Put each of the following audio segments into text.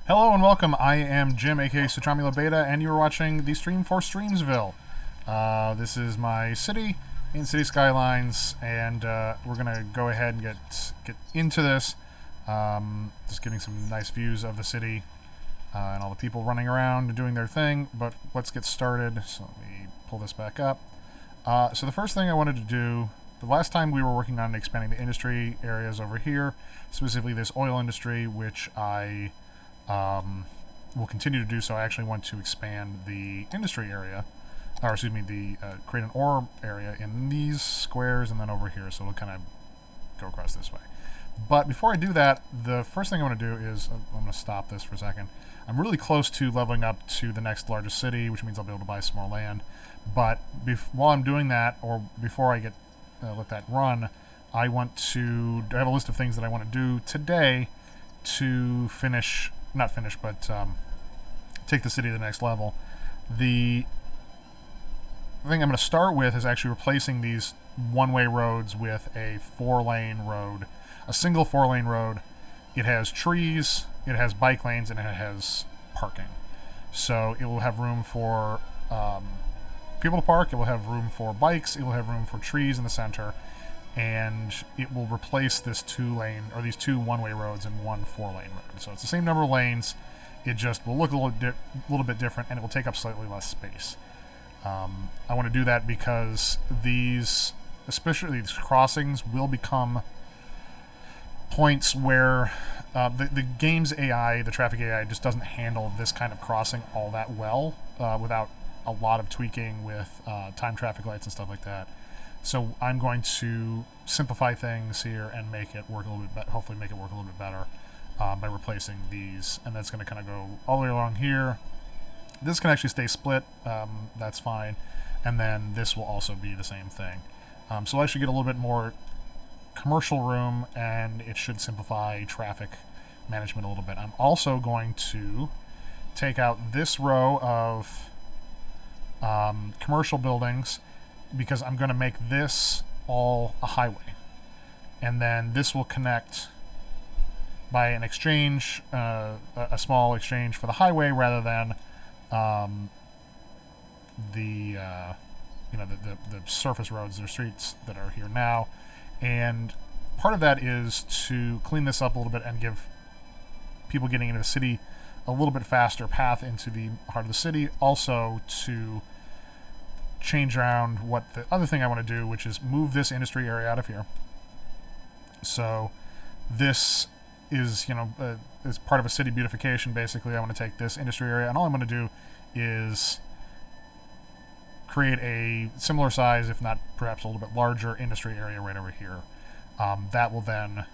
Hello and welcome. I am Jim, aka Sutramula Beta, and you are watching the stream for Streamsville. This is my city in City Skylines, and we're gonna go ahead and get into this. Just getting some nice views of the city and all the people running around and doing their thing. But let's get started. So let me pull this back up. So the first thing I wanted to do. The last time we were working on expanding the industry areas over here, specifically this oil industry, which I will continue to do so. I actually want to expand the industry area, or excuse me, create an ore area in these squares and then over here, so it'll kind of go across this way. But before I do that, the first thing I want to do is, I'm going to stop this for a second. I'm really close to leveling up to the next largest city, which means I'll be able to buy some more land. But while I'm doing that, or before I get let that run, I want to have a list of things that I want to do today to finish, not finish, but take the city to the next level. The thing I'm going to start with is actually replacing these one-way roads with a four-lane road, a single four-lane road. It has trees, it has bike lanes, and it has parking. So it will have room for people to park, it will have room for bikes, it will have room for trees in the center, and it will replace this these two one-way roads in one four-lane road. So it's the same number of lanes, it just will look a little bit different, and it will take up slightly less space. I want to do that because especially these crossings, will become points where the game's AI, the traffic AI, just doesn't handle this kind of crossing all that well without a lot of tweaking with time traffic lights and stuff like that. So I'm going to simplify things here and make it work a little bit hopefully make it work a little bit better by replacing these, and that's going to kind of go all the way along here. This can actually stay split, that's fine, and then this will also be the same thing. So I should get a little bit more commercial room, and it should simplify traffic management a little bit. I'm also going to take out this row of commercial buildings because I'm going to make this all a highway, and then this will connect by an exchange, a small exchange for the highway rather than the surface roads or streets that are here now. And part of that is to clean this up a little bit and give people getting into the city a little bit faster path into the heart of the city. Also to change around what the other thing I want to do, which is move this industry area out of here. So this is, is part of a city beautification. Basically, I want to take this industry area, and all I'm going to do is create a similar size, if not perhaps a little bit larger, industry area right over here. That will then,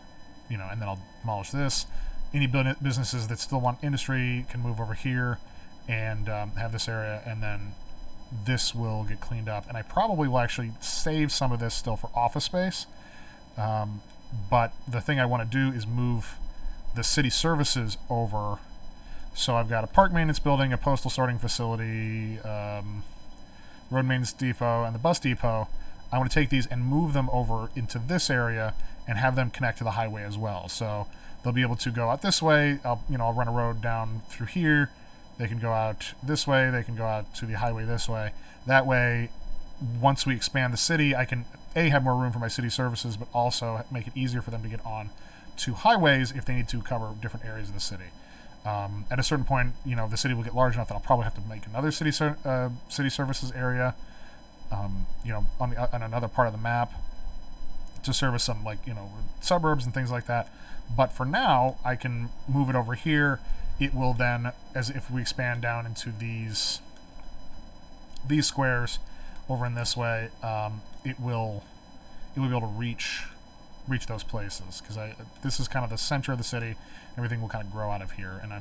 and then I'll demolish this. Any businesses that still want industry can move over here and have this area, and then this will get cleaned up. And I probably will actually save some of this still for office space. But the thing I want to do is move the city services over. So I've got a park maintenance building, a postal sorting facility, road maintenance depot, and the bus depot. I want to take these and move them over into this area and have them connect to the highway as well. So they'll be able to go out this way. I'll run a road down through here. They can go out this way. They can go out to the highway this way. That way, once we expand the city, I can have more room for my city services, but also make it easier for them to get on to highways if they need to cover different areas of the city. At a certain point, the city will get large enough that I'll probably have to make another city services area, on another part of the map to service some suburbs and things like that. But for now, I can move it over here. It will then, as if we expand down into these squares over in this way, it will be able to reach those places, because this is kind of the center of the city. Everything will kind of grow out of here, and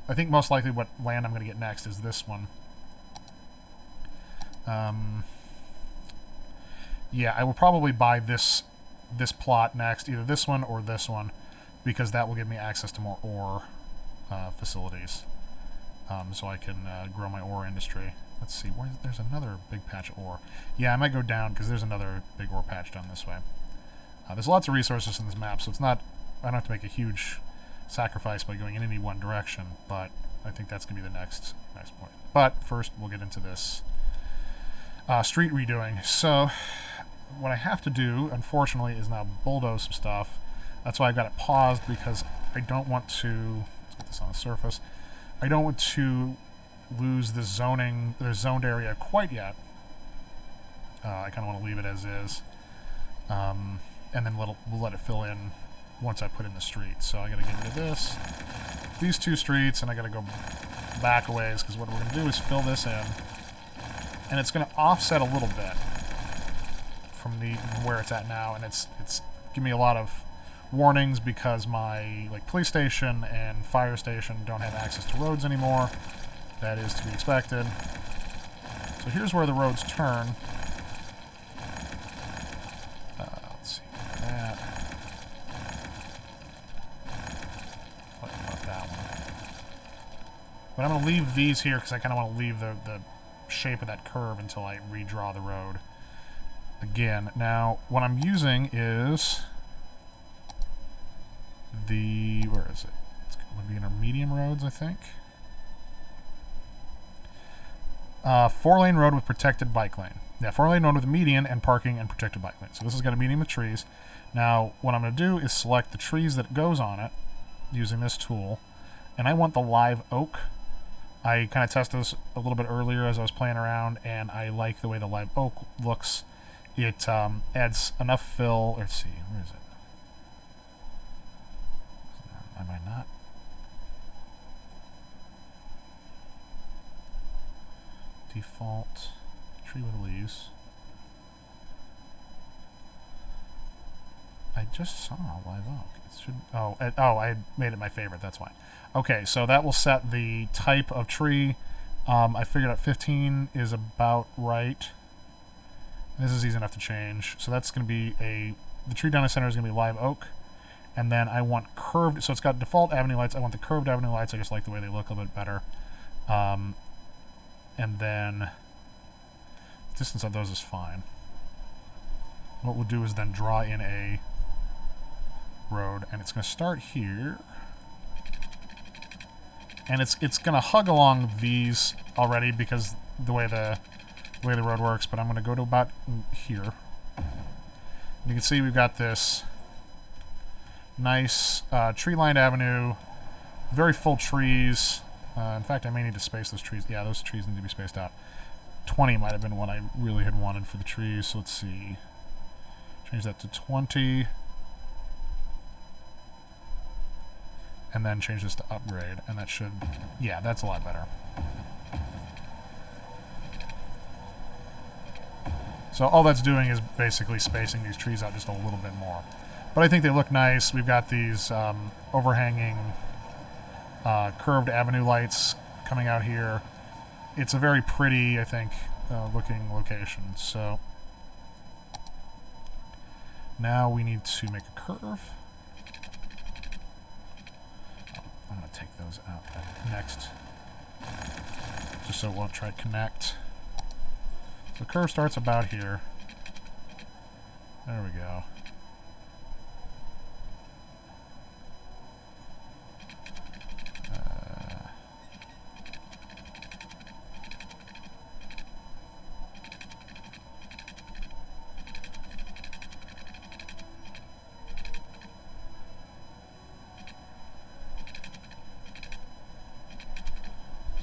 I think most likely what land I'm going to get next is this one. Yeah, I will probably buy this plot next, either this one or this one, because that will give me access to more ore facilities, so I can grow my ore industry. Let's see, there's another big patch of ore. Yeah, I might go down because there's another big ore patch down this way. There's lots of resources in this map, so it's not, I don't have to make a huge sacrifice by going in any one direction, but I think that's going to be the next point. But first, we'll get into this street redoing. So what I have to do, unfortunately, is now bulldoze some stuff. That's why I got it paused, because I don't want to... Let's get this on the surface. I don't want to lose this zoned area quite yet. I kind of want to leave it as is. And then we'll let it fill in once I put in the street. So I got to get rid of these two streets, and I got to go back a ways, because what we're going to do is fill this in, and it's going to offset a little bit from where it's at now, and it's giving me a lot of warnings because my police station and fire station don't have access to roads anymore. That is to be expected. So here's where the roads turn. Let's see that. What about that one? But I'm going to leave these here because I kind of want to leave the shape of that curve until I redraw the road again. Now, what I'm using is where is it? It's going to be in our medium roads, I think. 4-lane road with protected bike lane. Yeah, 4-lane road with a median and parking and protected bike lane. So this is going to median the trees. Now, what I'm going to do is select the trees that goes on it using this tool, and I want the live oak. I kind of tested this a little bit earlier as I was playing around, and I like the way the live oak looks. It adds enough fill. Let's see, where is it? Am I not? Default tree with leaves. I just saw live oak. It should. Oh, I made it my favorite. That's why. Okay, so that will set the type of tree. I figured out 15 is about right. This is easy enough to change. So that's going to be the tree down the center is going to be live oak. And then I want curved, so it's got default avenue lights. I want the curved avenue lights. I just like the way they look a little bit better. And then distance of those is fine. What we'll do is then draw in a road, and it's going to start here. And it's going to hug along these already because the way the road works, but I'm going to go to about here. And you can see we've got this nice tree-lined avenue, very full trees. In fact, I may need to space those trees. Yeah, those trees need to be spaced out. 20 might have been what I really had wanted for the trees. So let's see. Change that to 20. And then change this to upgrade. And that should... Yeah, that's a lot better. So all that's doing is basically spacing these trees out just a little bit more. But I think they look nice. We've got these overhanging curved avenue lights coming out here. It's a very pretty, I think, looking location. So now we need to make a curve. I'm going to take those out next, just so it won't try to connect. So the curve starts about here. There we go.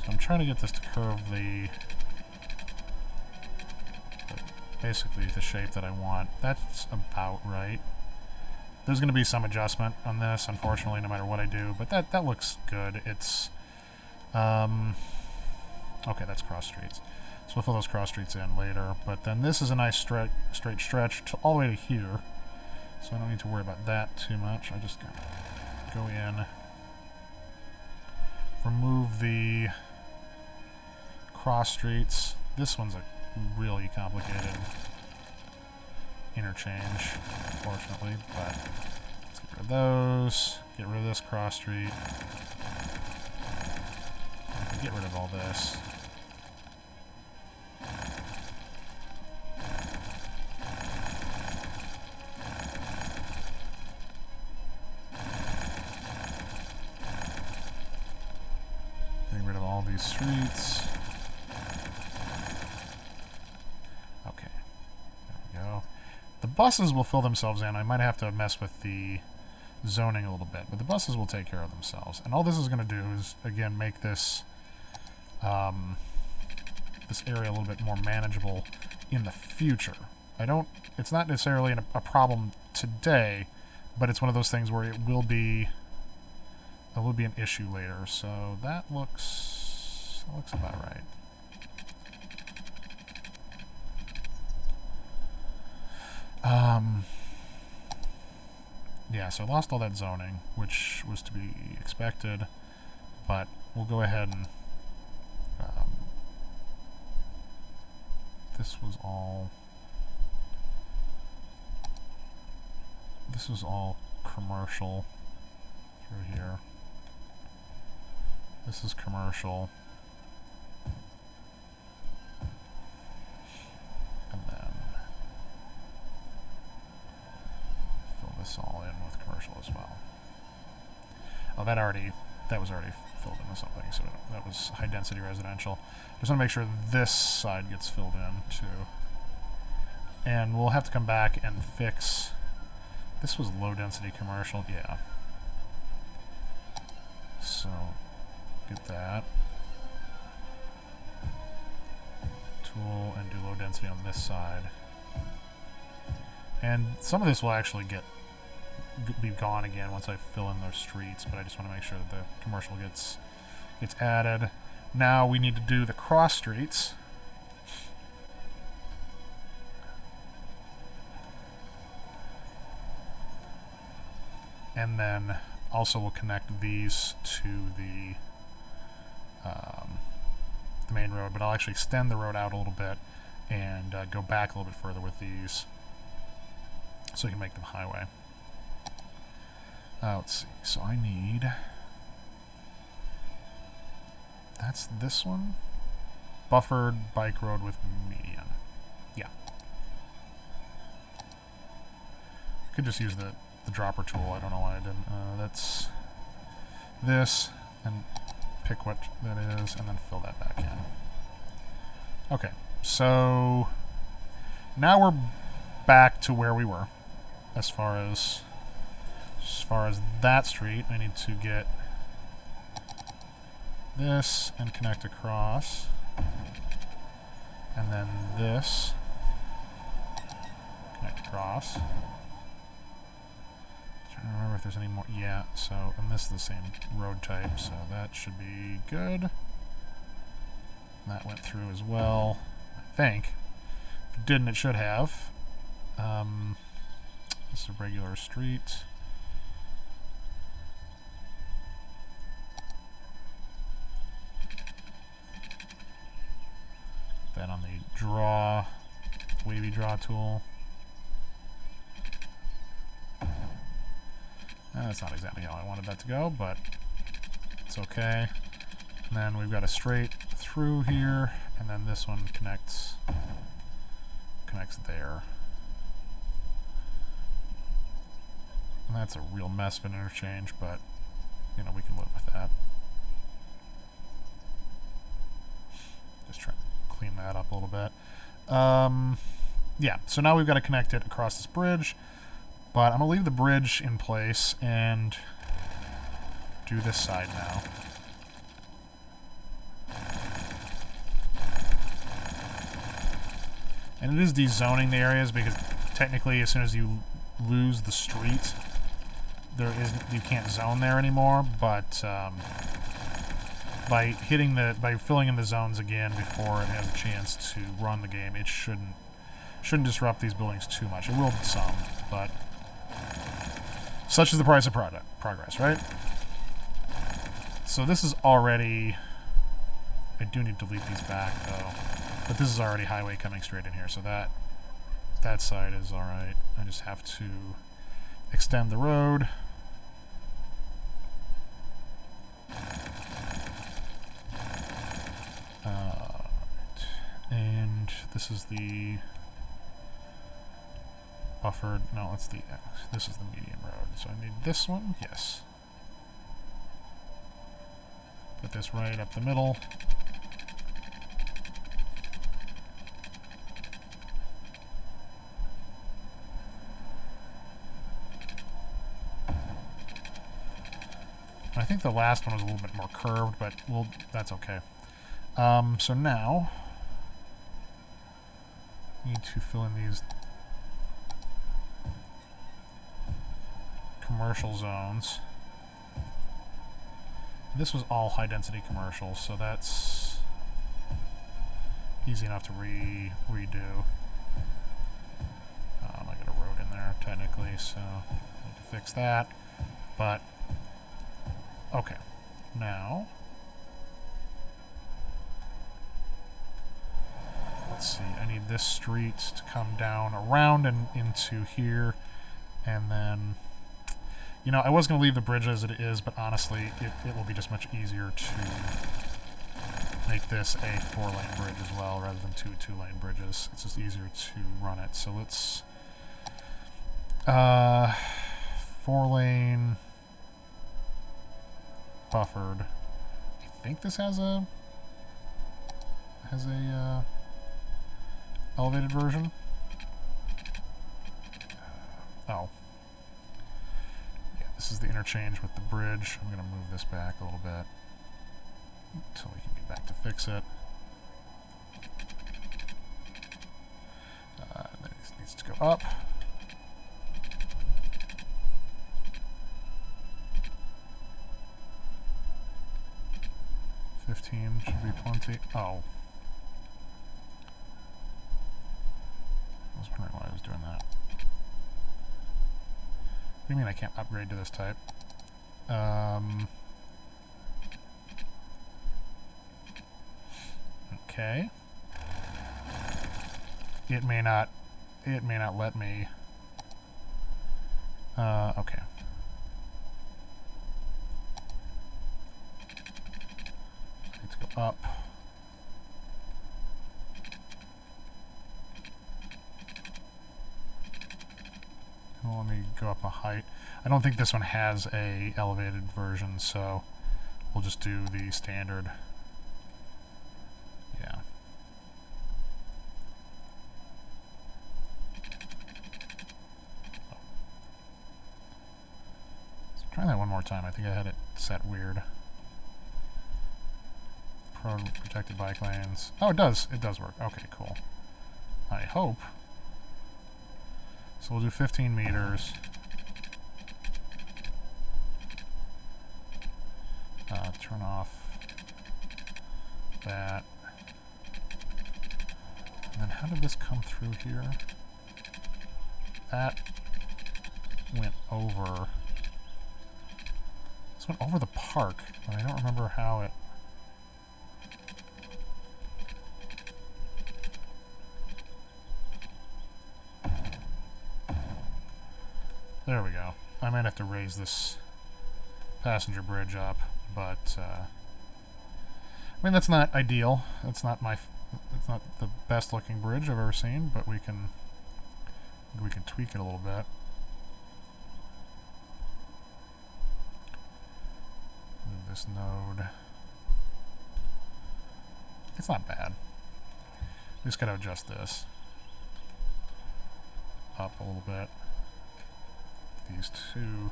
I'm trying to get this to curve basically the shape that I want. That's about right. There's going to be some adjustment on this, unfortunately, no matter what I do, but that looks good. It's okay, that's cross streets. So we'll fill those cross streets in later, but then this is a nice straight stretch all the way to here, so I don't need to worry about that too much. I just go in, remove the cross streets. This one's a really complicated interchange, unfortunately, but let's get rid of those, get rid of this cross street, get rid of all this. streets. Okay, there we go. The buses will fill themselves in. I might have to mess with the zoning a little bit, but the buses will take care of themselves. And all this is going to do is, again, make this this area a little bit more manageable in the future. It's not necessarily a problem today, but it's one of those things where it will be an issue later. So that looks about right. Yeah, so I lost all that zoning, which was to be expected, but we'll go ahead and this was all commercial through here. This is commercial. And then fill this all in with commercial as well. Oh, that was already filled in with something, so that was high density residential. Just want to make sure this side gets filled in too. And we'll have to come back and fix. This was low density commercial, yeah. So get that. Tool and do low density on this side. And some of this will actually be gone again once I fill in those streets, but I just want to make sure that the commercial gets added. Now we need to do the cross streets. And then also we'll connect these to the main road, but I'll actually extend the road out a little bit and go back a little bit further with these so we can make them highway. Let's see, so I need, that's this one, buffered bike road with median. Yeah. I could just use the dropper tool, I don't know why I didn't. That's this, and pick what that is, and then fill that back in. Okay, so now we're back to where we were as far as that street. I need to get this and connect across, and then this connect across. Trying to remember if there's any more. Yeah, so, and this is the same road type, so that should be good. That went through as well, I think. If it didn't, it should have. It's a regular street. Then on the draw, wavy draw tool. That's not exactly how I wanted that to go, but it's okay. And then we've got a straight through here, and then this one connects there. And that's a real mess of an interchange, but you know, we can live with that. Just trying to clean that up a little bit. Yeah, so now we've got to connect it across this bridge, but I'm going to leave the bridge in place and do this side now. And it is dezoning the areas because technically as soon as you lose the street, you can't zone there anymore, but by filling in the zones again before it has a chance to run the game, it shouldn't disrupt these buildings too much. It will some, but such is the price of progress, right? So this is already, I do need to delete these back though, but this is already highway coming straight in here, so that side is alright. I just have to extend the road. And this is the buffered, no, this is the medium road. So I need this one, yes. Put this right up the middle. I think the last one was a little bit more curved, but that's okay. So now, need to fill in these commercial zones. This was all high-density commercial, so that's easy enough to redo. I got a road in there, technically, so I need to fix that. But, okay. Now, let's see, I need this street to come down around and into here, and then, you know, I was going to leave the bridge as it is, but honestly, it will be just much easier to make this a 4-lane bridge as well, rather than 2 2-lane bridges. It's just easier to run it. So let's 4-lane buffered. I think this has a elevated version. Oh. Yeah, this is the interchange with the bridge. I'm going to move this back a little bit until we can get back to fix it. Then this needs to go up. Should be plenty. Oh. I was wondering why I was doing that. What do you mean I can't upgrade to this type? Okay. It may not let me. Okay. Let's go up. Well, let me go up a height. I don't think this one has a elevated version, so we'll just do the standard. Yeah. Let's try that one more time. I think I had it set weird. Protected bike lanes. Oh, it does. It does work. Okay, cool. I hope. So we'll do 15 meters. Turn off that. And then how did this come through here? That went over. This went over the park, but I don't remember how it. There we go. I might have to raise this passenger bridge up, but I mean, that's not ideal. It's not the best looking bridge I've ever seen, but we can tweak it a little bit. Move this node. It's not bad. We just got to adjust this up a little bit. These two,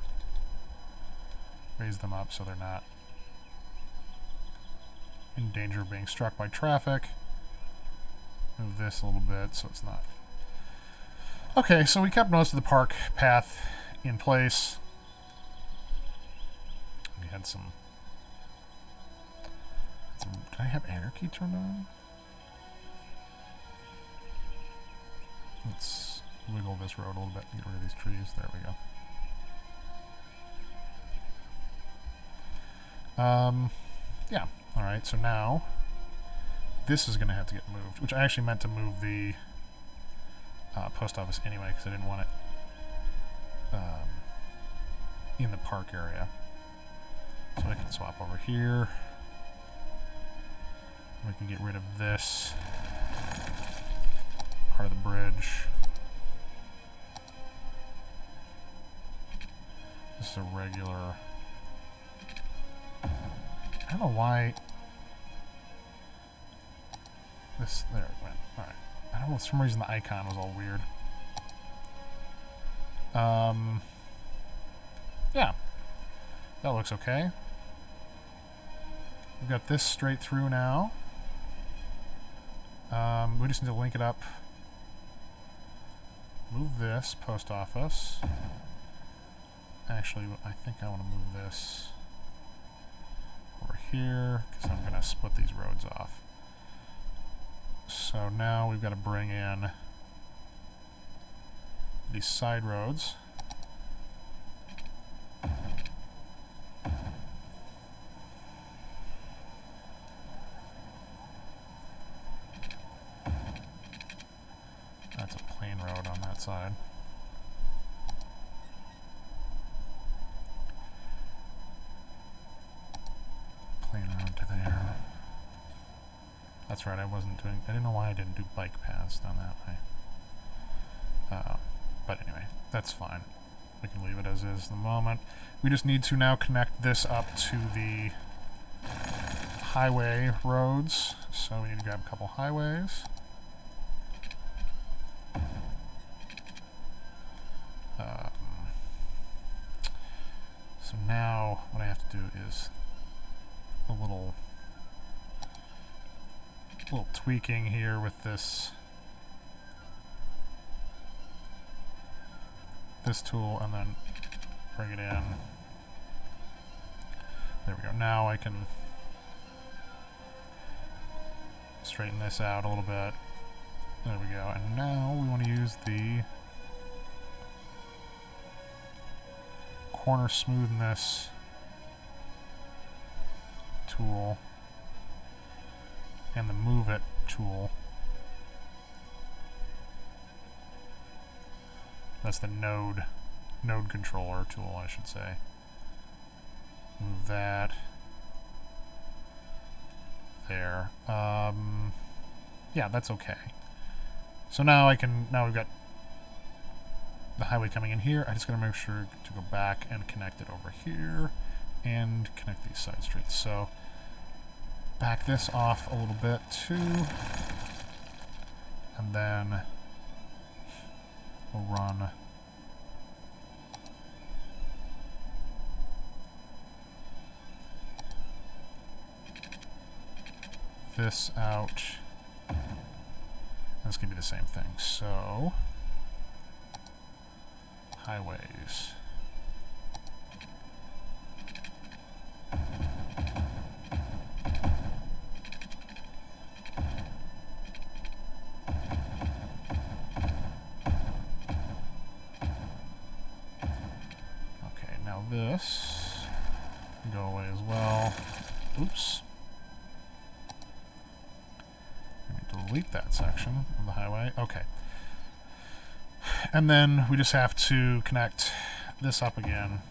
raise them up so they're not in danger of being struck by traffic. Move this a little bit so it's not. Okay, so we kept most of the park path in place. We had some did I have anarchy turned on? Let's wiggle this road a little bit and get rid of these trees. There we go. Yeah, alright, so now this is going to have to get moved, which I actually meant to move the post office anyway because I didn't want it in the park area. So I can swap over here. We can get rid of this part of the bridge. This is a regular I don't know why this, there it went. Alright. I don't know, for some reason the icon was all weird. Yeah. That looks okay. We've got this straight through now. We just need to link it up. Move this, post office. Actually, I think I want to move this over here, because I'm going to split these roads off. So now we've got to bring in these side roads. That's a plain road on that side. Plain road to there. That's right, I didn't know why I didn't do bike paths down that way. But anyway, that's fine. We can leave it as is at the moment. We just need to now connect this up to the highway roads. So we need to grab a couple highways. So now what I have to do is a little tweaking here with this tool, and then bring it in. There we go. Now I can straighten this out a little bit. There we go. And now we want to use the corner smoothness tool and the move it tool. That's the node controller tool, I should say. Move that there. Yeah, that's okay. So now now we've got the highway coming in here. I just gotta make sure to go back and connect it over here and connect these side streets. So back this off a little bit too, and then we'll run this out. That's gonna be the same thing. So highways. This can go away as well. Oops. Let me delete that section of the highway. Okay. And then we just have to connect this up again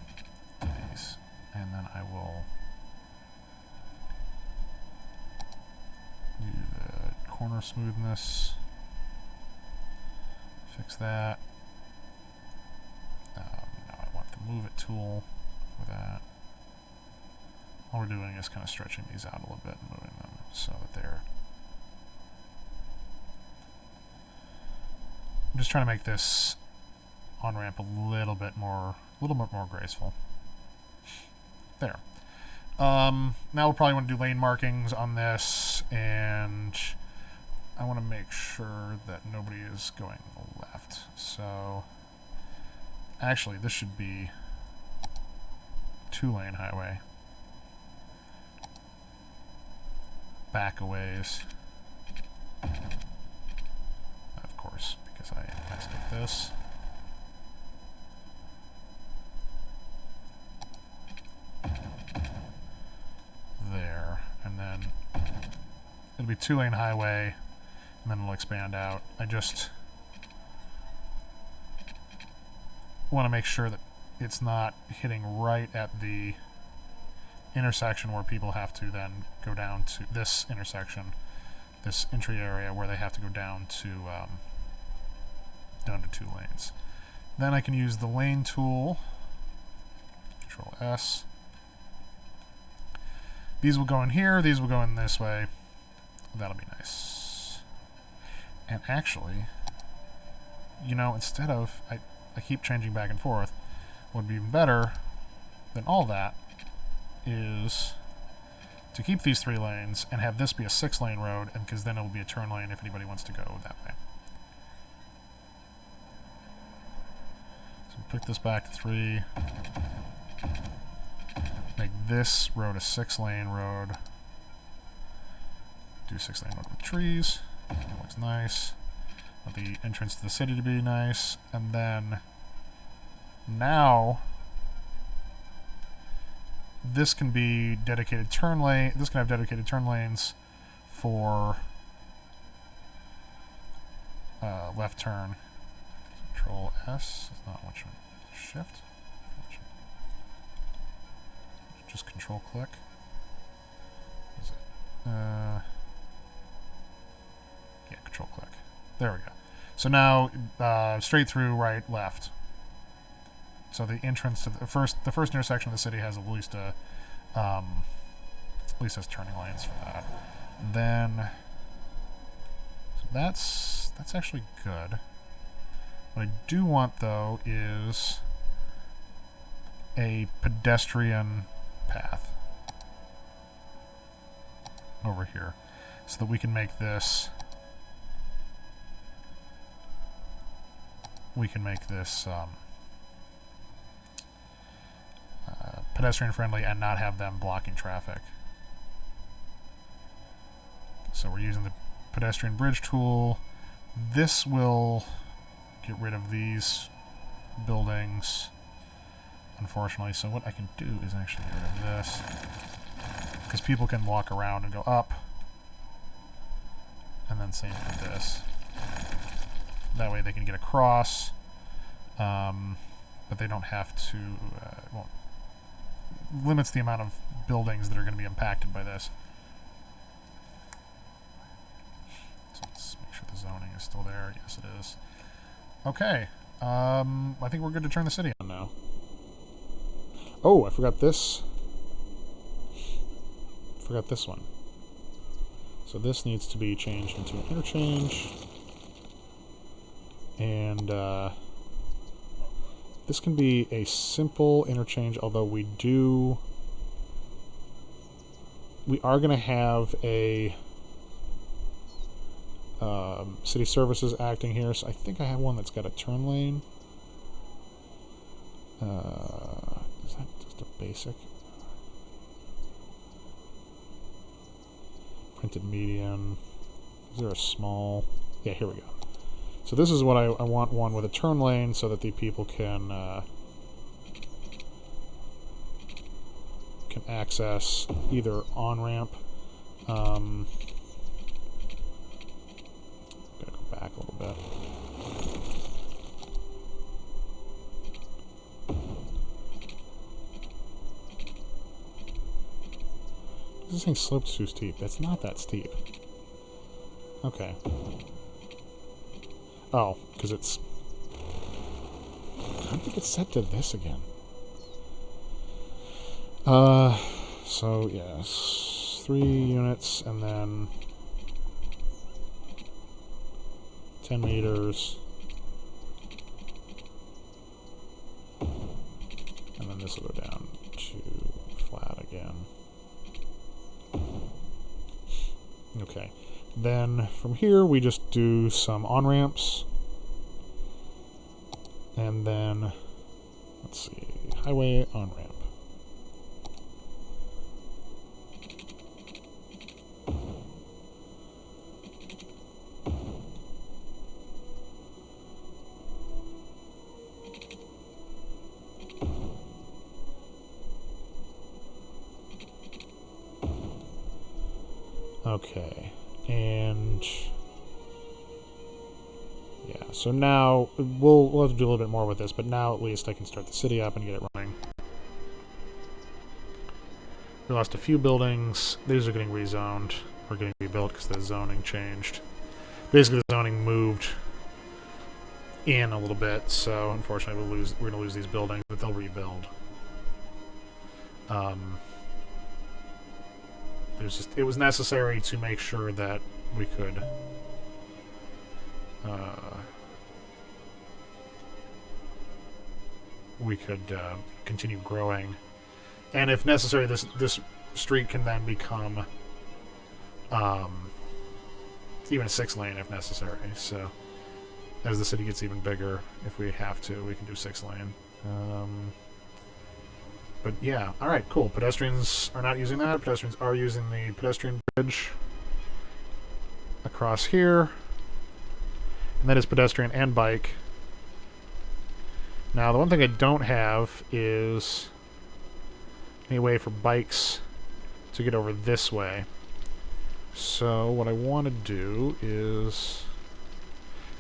to these. And then I will do the corner smoothness. Fix that. Move it tool for that. All we're doing is kind of stretching these out a little bit and moving them so that they're... I'm just trying to make this on-ramp a little bit more graceful. There. Now we'll probably want to do lane markings on this, and I want to make sure that nobody is going left. So actually, this should be 2-lane highway. Back a ways. Of course, because I messed with this. There. And then it'll be 2-lane highway, and then it'll expand out. I just want to make sure that it's not hitting right at the intersection where people have to then go down to this intersection, this entry area where they have to go down to 2 lanes. Then I can use the lane tool, Control S, These will go in here, these will go in this way. That'll be nice. And actually, you know, instead of... I keep changing back and forth. What would be even better than all that is to keep these 3 lanes and have this be a 6-lane road, and because then it will be a turn lane if anybody wants to go that way. So pick this back to 3. Make this road a 6-lane road. Do 6-lane road with trees. That looks nice. Want the entrance to the city to be nice. And then now this can be dedicated turn lane. This can have dedicated turn lanes for left turn. Control S. It's not which one. Shift. Just control click. What is it? Yeah, control click. There we go. So now straight through, right, left. So the entrance to the first intersection of the city has at least has turning lanes for that. Then so that's actually good. What I do want though is a pedestrian path over here so that we can make this pedestrian friendly and not have them blocking traffic. So we're using the pedestrian bridge tool. This will get rid of these buildings, unfortunately. So what I can do is actually get rid of this, because people can walk around and go up, and then same with this. That way they can get across, but they don't have to, well, limits the amount of buildings that are going to be impacted by this. So let's make sure the zoning is still there. Yes, it is. Okay. I think we're good to turn the city on now. Oh, I forgot this. Forgot this one. So this needs to be changed into an interchange. And this can be a simple interchange, although we are going to have a city services acting here, so I think I have one that's got a turn lane. Is that just a basic? Printed median. Is there a small? Yeah, here we go. So this is what I want, one with a turn lane so that the people can access either on-ramp. Gotta go back a little bit. This thing sloped too steep. That's not that steep. Okay. Oh, because it's... I don't think it's set to this again. So, yes. 3 units, and then... 10 meters. And then this will go down to flat again. Okay. Then from here we just do some on-ramps. And then, let's see, highway on-ramp. Okay, and yeah, so now we'll have to do a little bit more with this, but now at least I can start the city up and get it running. We lost a few buildings. These are getting rezoned or getting rebuilt because the zoning changed. Basically, the zoning moved in a little bit, so unfortunately we're going to lose these buildings, but they'll rebuild. it was necessary to make sure that we could continue growing, and if necessary, this street can then become even a 6-lane if necessary. So as the city gets even bigger, if we have to, we can do 6-lane. But yeah, all right, cool. Pedestrians are not using that. Pedestrians are using the pedestrian bridge across here, and that is pedestrian and bike. Now, the one thing I don't have is any way for bikes to get over this way. So what I want to do is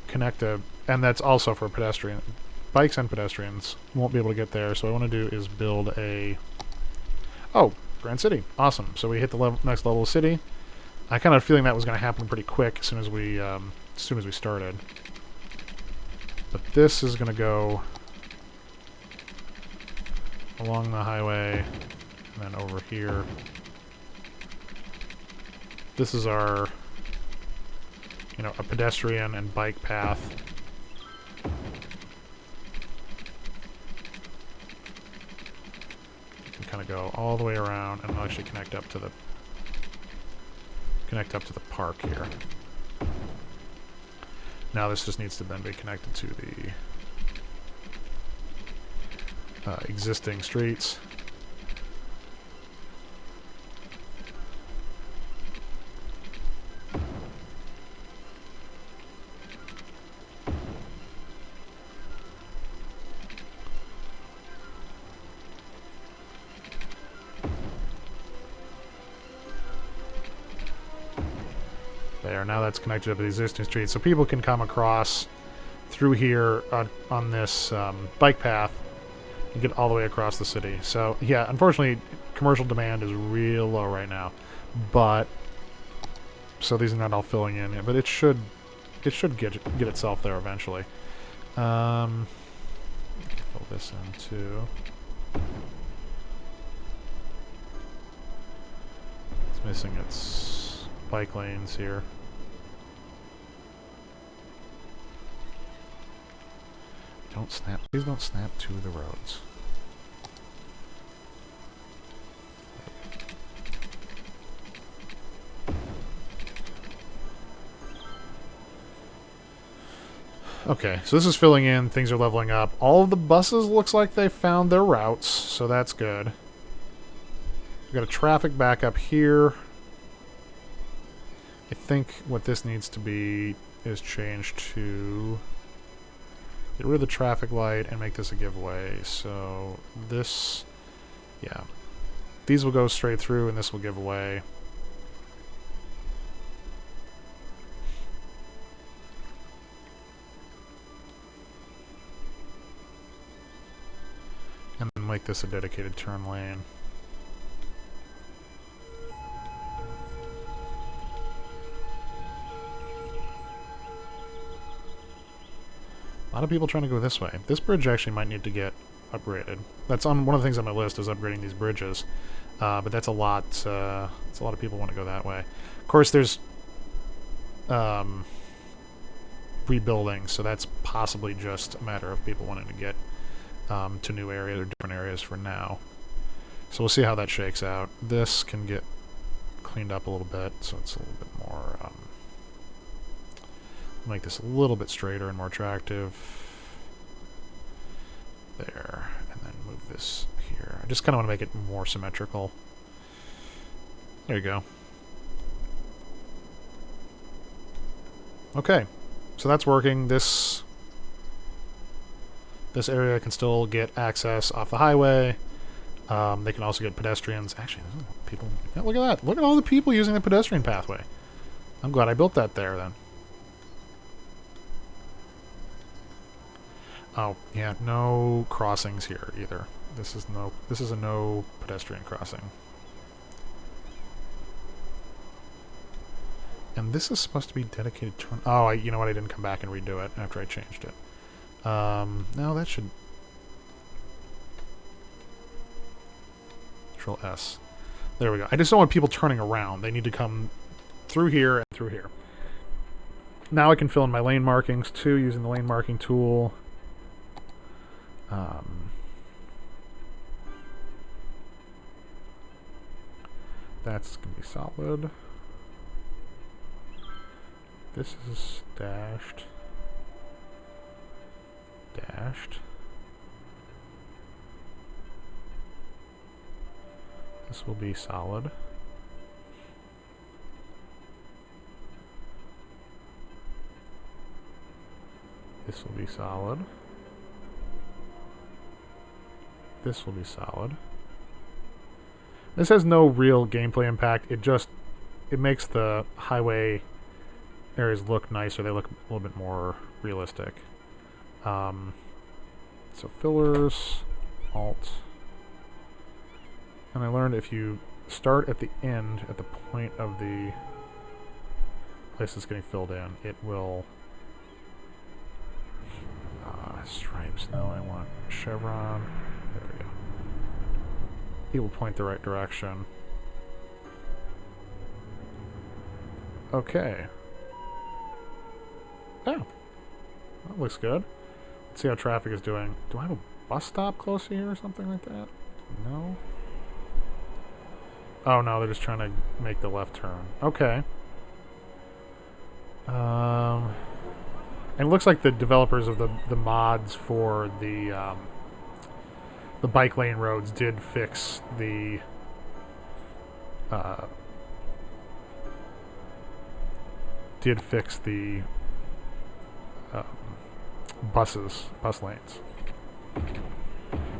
connect a, and that's also for pedestrian. Bikes and pedestrians won't be able to get there, so what I want to do is build a... Oh, Grand City. Awesome. So we hit the next level of city. I kind of feeling that was going to happen pretty quick as soon as we started. But this is going to go along the highway and then over here. This is our, a pedestrian and bike path. Kind of go all the way around and actually connect up to the park here. Now this just needs to then be connected to the existing streets. There, now that's connected up to the existing street, so people can come across through here on this bike path and get all the way across the city. So yeah, unfortunately, commercial demand is real low right now, but so these are not all filling in, but it should get itself there eventually. Fill this in too. It's missing its bike lanes here. Don't snap. Please don't snap to the roads. Okay, so this is filling in. Things are leveling up. All of the buses looks like they found their routes, so that's good. We've got a traffic backup here. I think what this needs to be is changed to get rid of the traffic light and make this a giveaway. So this, yeah, these will go straight through and this will give away. And then make this a dedicated turn lane. A lot of people trying to go this way. This bridge actually might need to get upgraded. That's on one of the things on my list, is upgrading these bridges. But that's a lot. It's a lot of people want to go that way. Of course, there's rebuilding, so that's possibly just a matter of people wanting to get to new areas or different areas for now. So we'll see how that shakes out. This can get cleaned up a little bit, so it's a little bit more. Make this a little bit straighter and more attractive. There, and then move this here. I just kind of want to make it more symmetrical. There you go. Okay, so that's working. This area can still get access off the highway. They can also get pedestrians. Actually, people. Yeah, look at that! Look at all the people using the pedestrian pathway. I'm glad I built that there then. Oh, yeah, no crossings here either. This is a no pedestrian crossing. And this is supposed to be dedicated to... Oh, you know what? I didn't come back and redo it after I changed it. No, that should... Control S. There we go. I just don't want people turning around. They need to come through here and through here. Now I can fill in my lane markings too using the lane marking tool. That's going to be solid. This is dashed. Dashed. This will be solid. This will be solid. This will be solid. This has no real gameplay impact. It makes the highway areas look nicer. They look a little bit more realistic. So fillers, alt. And I learned if you start at the end, at the point of the place that's getting filled in, it will... stripes. No, I want chevron. There we go. It will point the right direction. Okay. Oh. That looks good. Let's see how traffic is doing. Do I have a bus stop close here or something like that? No. Oh no, they're just trying to make the left turn. Okay. And it looks like the developers of the mods for the bike lane roads did fix the bus lanes.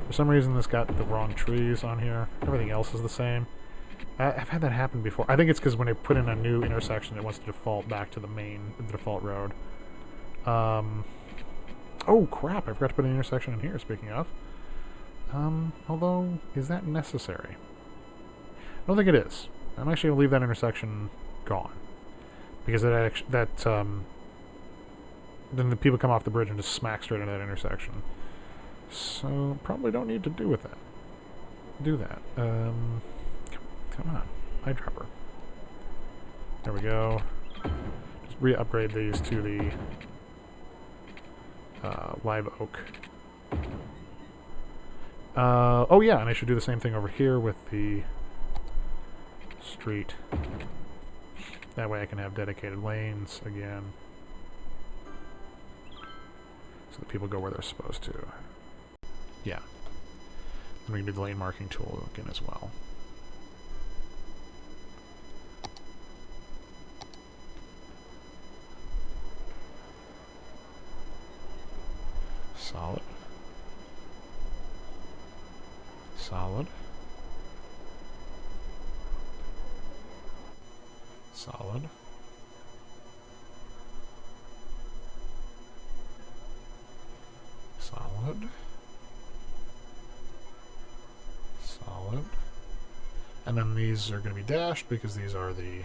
For some reason this got the wrong trees on here. Everything else is the same. I've had that happen before. I think it's because when they put in a new intersection it wants to default back to the default road. Oh crap, I forgot to put an intersection in here, speaking of. Although, is that necessary? I don't think it is. I'm actually going to leave that intersection gone. Because then the people come off the bridge and just smack straight into that intersection. So, probably don't need to do that. Come on, eyedropper. There we go. Just re-upgrade these to the live oak. Oh yeah, and I should do the same thing over here with the street. That way I can have dedicated lanes again. So that people go where they're supposed to. Yeah. And we can do the lane marking tool again as well. Solid. Solid. Solid. Solid. Solid. And then these are going to be dashed because these are the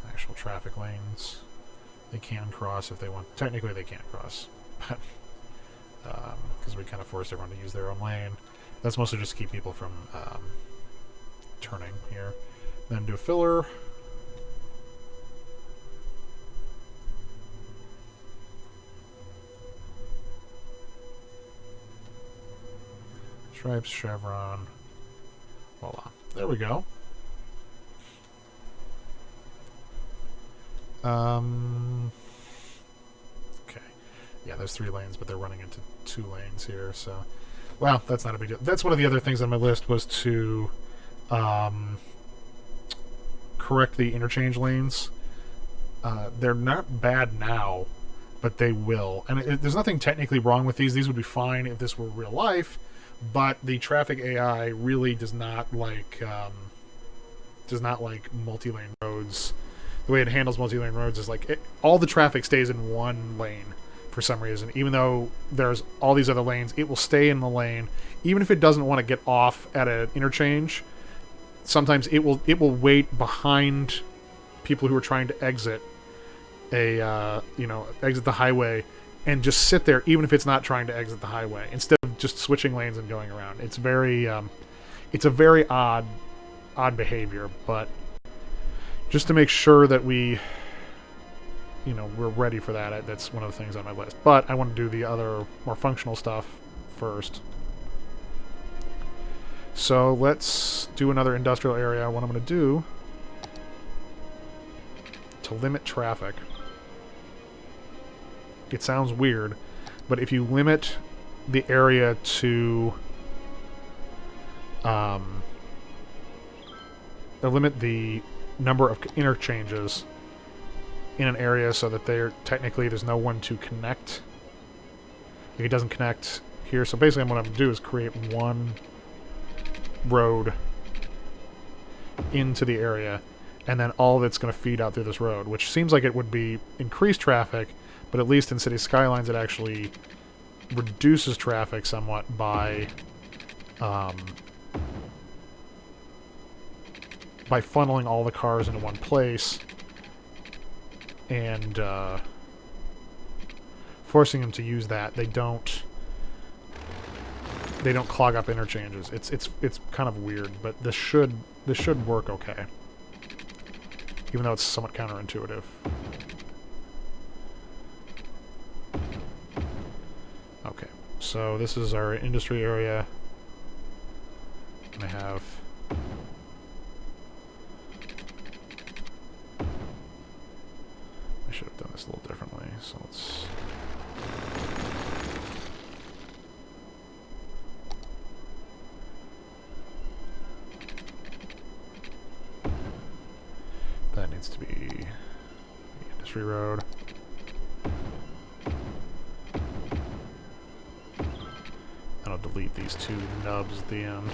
actual traffic lanes. They can cross if they want. Technically they can't cross, but because we kind of forced everyone to use their own lane. That's mostly just to keep people from turning here. Then do a filler. Stripes, chevron. Voila. There we go. Okay. Yeah, there's 3 lanes, but they're running into 2 lanes here, so... Well, that's not a big deal. That's one of the other things on my list was to correct the interchange lanes. They're not bad now, but they will. And there's nothing technically wrong with these. These would be fine if this were real life, but the traffic AI really does not like multi-lane roads. The way it handles multi-lane roads is like all the traffic stays in one lane for some reason. Even though there's all these other lanes, it will stay in the lane. Even if it doesn't want to get off at an interchange, sometimes it will wait behind people who are trying to exit exit the highway and just sit there even if it's not trying to exit the highway instead of just switching lanes and going around. It's very It's a very odd behavior, but just to make sure that we, you know, we're ready for that. That's one of the things on my list. But I want to do the other more functional stuff first. So let's do another industrial area. What I'm going to do to limit traffic. It sounds weird, but if you limit the area to limit the number of interchanges in an area so that there's no one to connect. Like it doesn't connect here. So basically what I'm going to do is create one road into the area, and then all of it's going to feed out through this road, which seems like it would be increased traffic, but at least in City Skylines it actually reduces traffic somewhat by funneling all the cars into one place and forcing them to use that. They don't clog up interchanges. It's kind of weird, but this should work okay, even though it's somewhat counterintuitive. Okay, so this is our industry area. And I have I should have done this a little differently, so let's that needs to be the industry road. And I'll delete these two nubs at the end.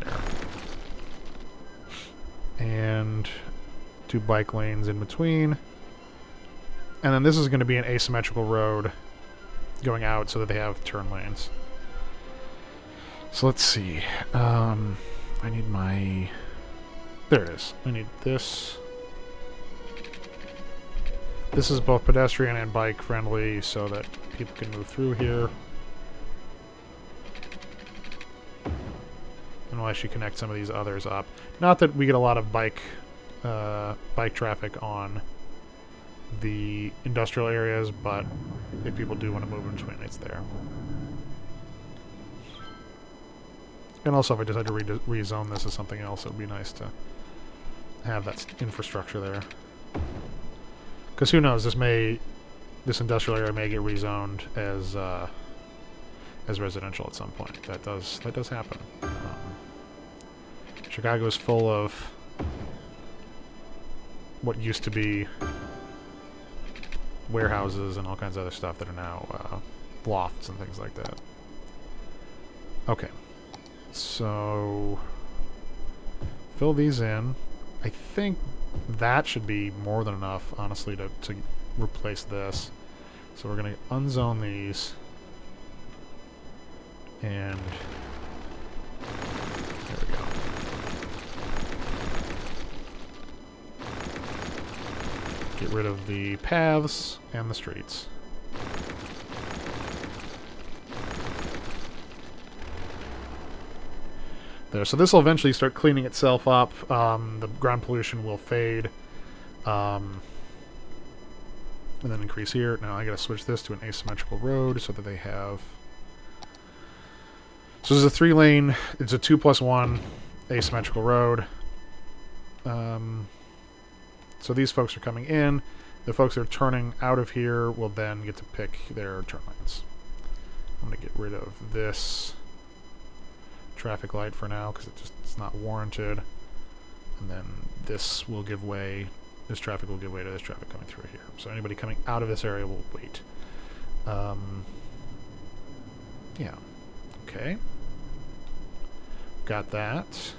There. And two bike lanes in between. And then this is going to be an asymmetrical road going out so that they have turn lanes. So let's see. I need my... There it is. I need this. This is both pedestrian and bike friendly so that people can move through here. And we'll actually connect some of these others up. Not that we get a lot of bike traffic on the industrial areas, but if people do want to move in between, it's there. And also, if I decide to rezone this as something else, it would be nice to have that infrastructure there. Because who knows, this industrial area may get rezoned as residential at some point. That does happen. Chicago is full of what used to be warehouses and all kinds of other stuff that are now lofts and things like that. Okay. So, fill these in. I think that should be more than enough, honestly, to replace this. So we're going to unzone these. And there we go. Get rid of the paths and the streets. There. So this will eventually start cleaning itself up. The ground pollution will fade. And then increase here. Now I gotta switch this to an asymmetrical road so that they have... So this is a 3-lane, it's a 2+1 asymmetrical road. So these folks are coming in. The folks that are turning out of here will then get to pick their turn lanes. I'm gonna get rid of this traffic light for now because it's not warranted, and then this will give way, this traffic will give way to this traffic coming through here, so anybody coming out of this area will wait. Yeah, okay, got that.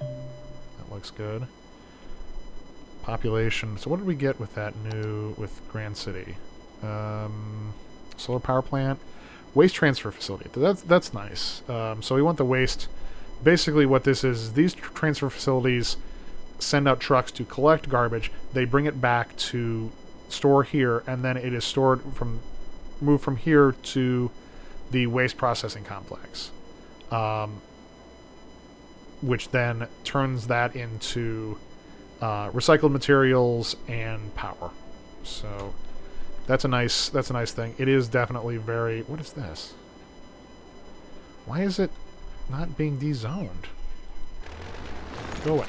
That looks good. Population, so what did we get with that with Grand City? Solar power plant, waste transfer facility. That's nice. So we want the waste. Basically what this is, these transfer facilities send out trucks to collect garbage. They bring it back to store here, and then it is stored moved from here to the waste processing complex, which then turns that into recycled materials and power. So that's a nice thing. It is definitely very. What is this? Why is it not being dezoned? Go away.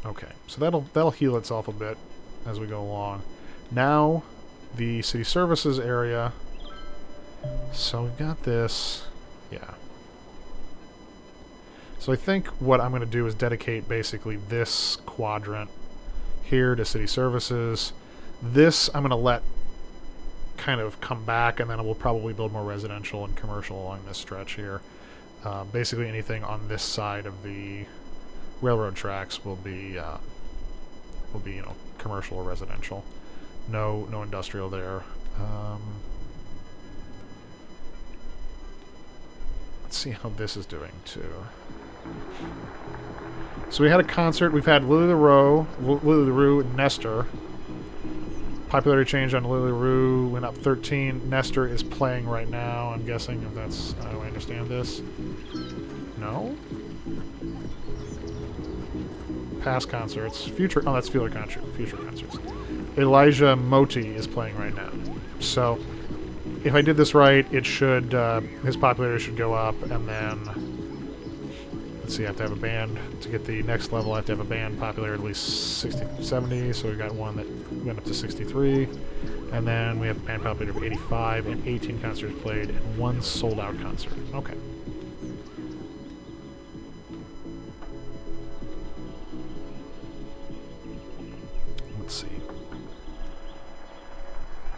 Okay, so that'll heal itself a bit as we go along. Now, the city services area. So we've got this. Yeah. So I think what I'm going to do is dedicate basically this quadrant here to city services. This I'm going to let kind of come back, and then we'll probably build more residential and commercial along this stretch here. Basically anything on this side of the railroad tracks will be you know, commercial or residential. No industrial there. Let's see how this is doing too. So we had a concert. We've had Lily LaRue, Nestor. Popularity change on Lily LaRue went up 13. Nestor is playing right now. I'm guessing if that's how I understand this. No? Past concerts. Future. Oh, that's future concerts. Elijah Moti is playing right now. So if I did this right, it should his popularity should go up, and then let's see, I have to have a band to get the next level. I have to have a band popularity at least 60, 70. So we got one that went up to 63, and then we have a band popularity of 85 and 18 concerts played and one sold out concert. Okay. Let's see.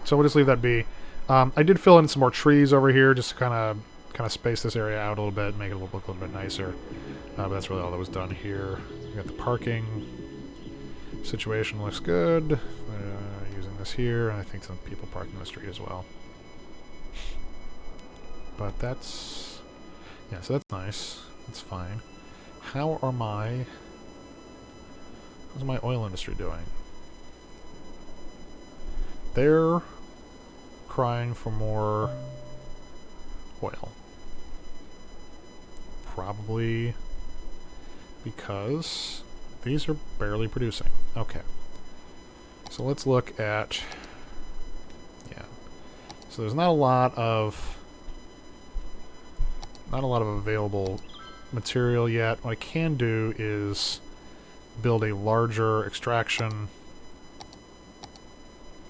So we'll just leave that be. I did fill in some more trees over here just to kind of space this area out a little bit, make it look a little bit nicer. But that's really all that was done here. We got the parking situation looks good. Using this here, and I think some people parking in the street as well. But that's so that's nice. That's fine. How's my oil industry doing? They're crying for more oil. Probably because these are barely producing. Okay. So let's look at... Yeah. So there's not a lot of available material yet. What I can do is build a larger extraction.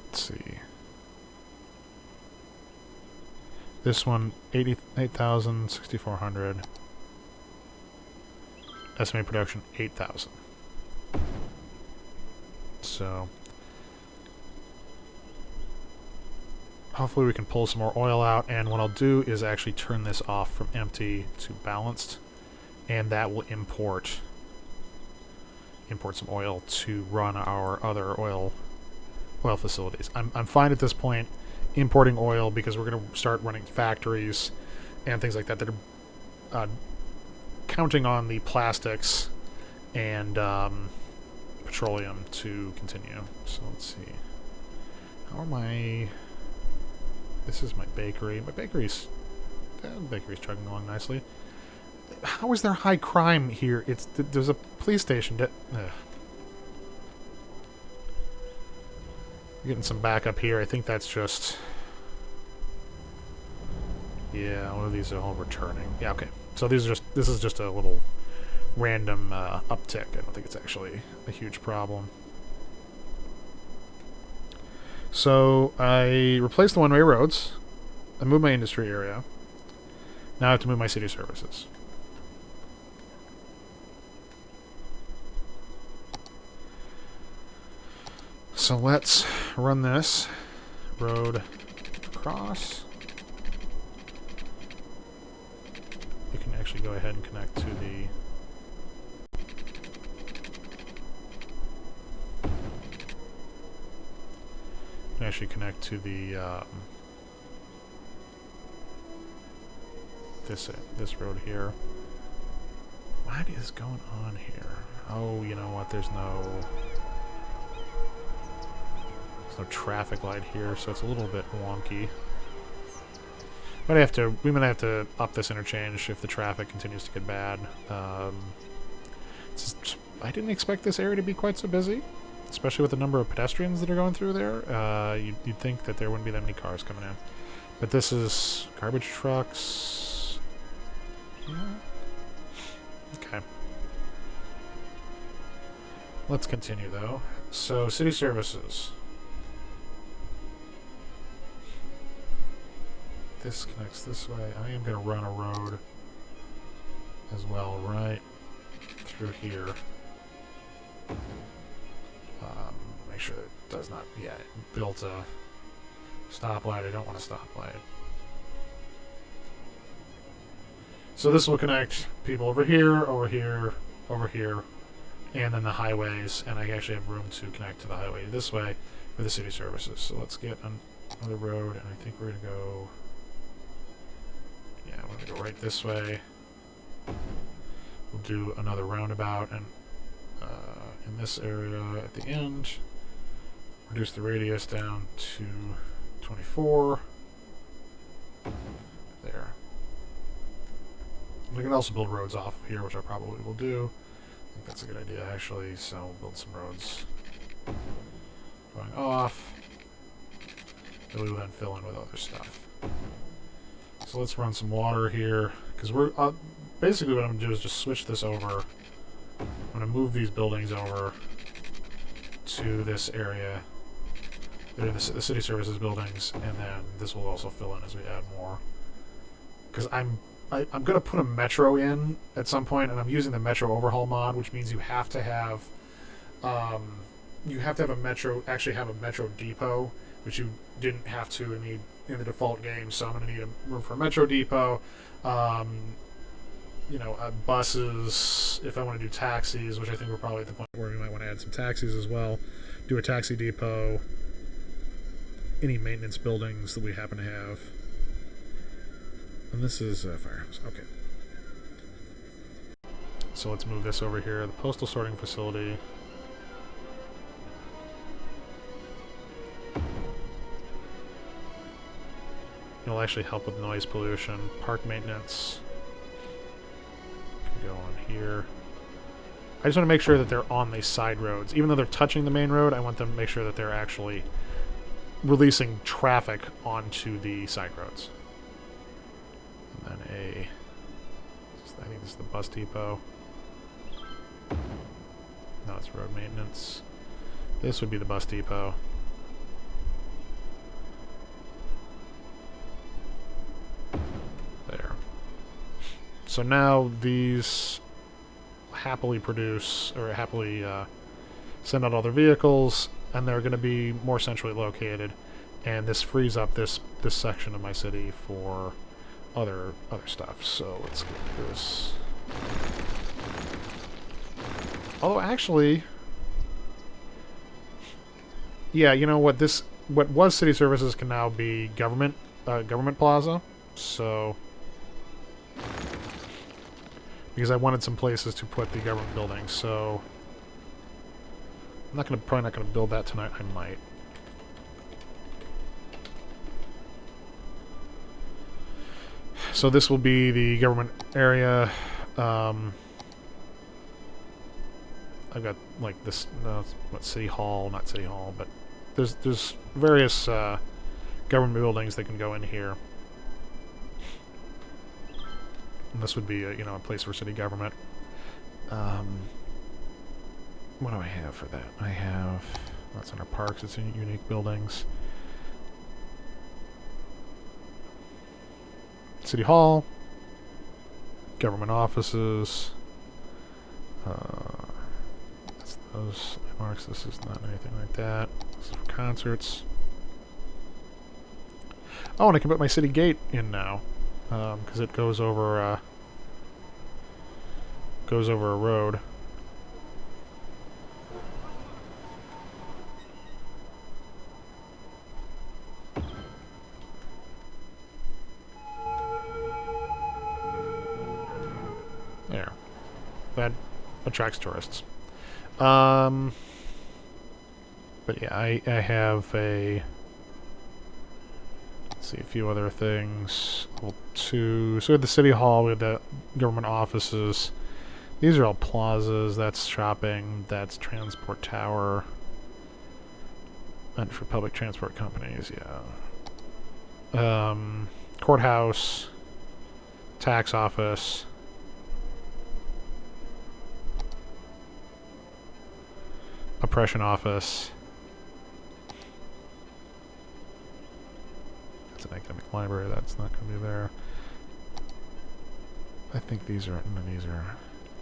Let's see. This one, 88,000, 6,400. Estimated production, 8,000. So, hopefully we can pull some more oil out, and what I'll do is actually turn this off from empty to balanced, and that will import some oil to run our other oil facilities. I'm fine at this point importing oil because we're going to start running factories and things like that that are counting on the plastics and petroleum to continue. So let's see. How are my... This is my bakery. My bakery's chugging along nicely. How is there high crime here? There's a police station. Getting some backup here. I think that's just... Yeah, one of these are all returning. Yeah, okay. So this is just a little random uptick. I don't think it's actually a huge problem. So I replaced the one-way roads. I moved my industry area. Now I have to move my city services. So let's run this road across. You can actually go ahead and connect to the... You can actually connect to the this road here. Wow, What is going on here? Oh, you know what? There's no traffic light here, so it's a little bit wonky. We might have to up this interchange if the traffic continues to get bad. I didn't expect this area to be quite so busy, especially with the number of pedestrians that are going through there. You'd think that there wouldn't be that many cars coming in. But this is garbage trucks. Yeah. Okay. Let's continue, though. So, city services. This connects this way. I am going to run a road as well, right through here. Make sure that it does not... Yeah, it built a stoplight. I don't want a stoplight. So this will connect people over here, over here, over here, and then the highways, and I actually have room to connect to the highway this way for the city services. So let's get another road, and I think we're going to go... Yeah, we're going to go right this way. We'll do another roundabout, and in this area at the end, reduce the radius down to 24. There. We can also build roads off of here, which I probably will do. I think that's a good idea, actually, so we'll build some roads going off. That we will then fill in with other stuff. So let's run some water here, because we're basically what I'm going to do is just switch this over. I'm going to move these buildings over to this area. They're the city services buildings, and then this will also fill in as we add more. Because I'm going to put a metro in at some point, and I'm using the metro overhaul mod, which means you have to have a metro, actually have a metro depot, which you didn't have to in the default game. So I'm going to need a room for a metro depot. You know, buses, if I want to do taxis, which I think we're probably at the point where we might want to add some taxis as well. Do a taxi depot. Any maintenance buildings that we happen to have. And this is firehouse. Okay. So let's move this over here. The postal sorting facility. It'll actually help with noise pollution. Park maintenance. Can go on here. I just want to make sure that they're on the side roads. Even though they're touching the main road, I want them to make sure that they're actually releasing traffic onto the side roads. And then I think this is the bus depot. No, it's road maintenance. This would be the bus depot. There. So now these happily produce, or happily send out all their vehicles, and they're going to be more centrally located, and this frees up this section of my city for other stuff. So let's get this. Although actually, yeah, you know what? What was city services can now be government plaza. So because I wanted some places to put the government buildings, so I'm probably not gonna build that tonight. I might. So this will be the government area. I've got like this, what, City Hall, not City Hall, but there's various government buildings that can go in here. And this would be a place for city government. What do I have for that? I have, that's under parks. It's in unique buildings. City Hall, government offices. That's those landmarks. This is not anything like that. This is for concerts. Oh, and I can put my city gate in now, because it goes over a road. There. attracts tourists. But yeah, I have a... Let's see, a few other things. Level 2. So we have the City Hall, we have the government offices. These are all plazas. That's shopping. That's Transport Tower. And for public transport companies, yeah. Courthouse. Tax office. Oppression office. That's an academic library. That's not going to be there. I think these are... No, these are...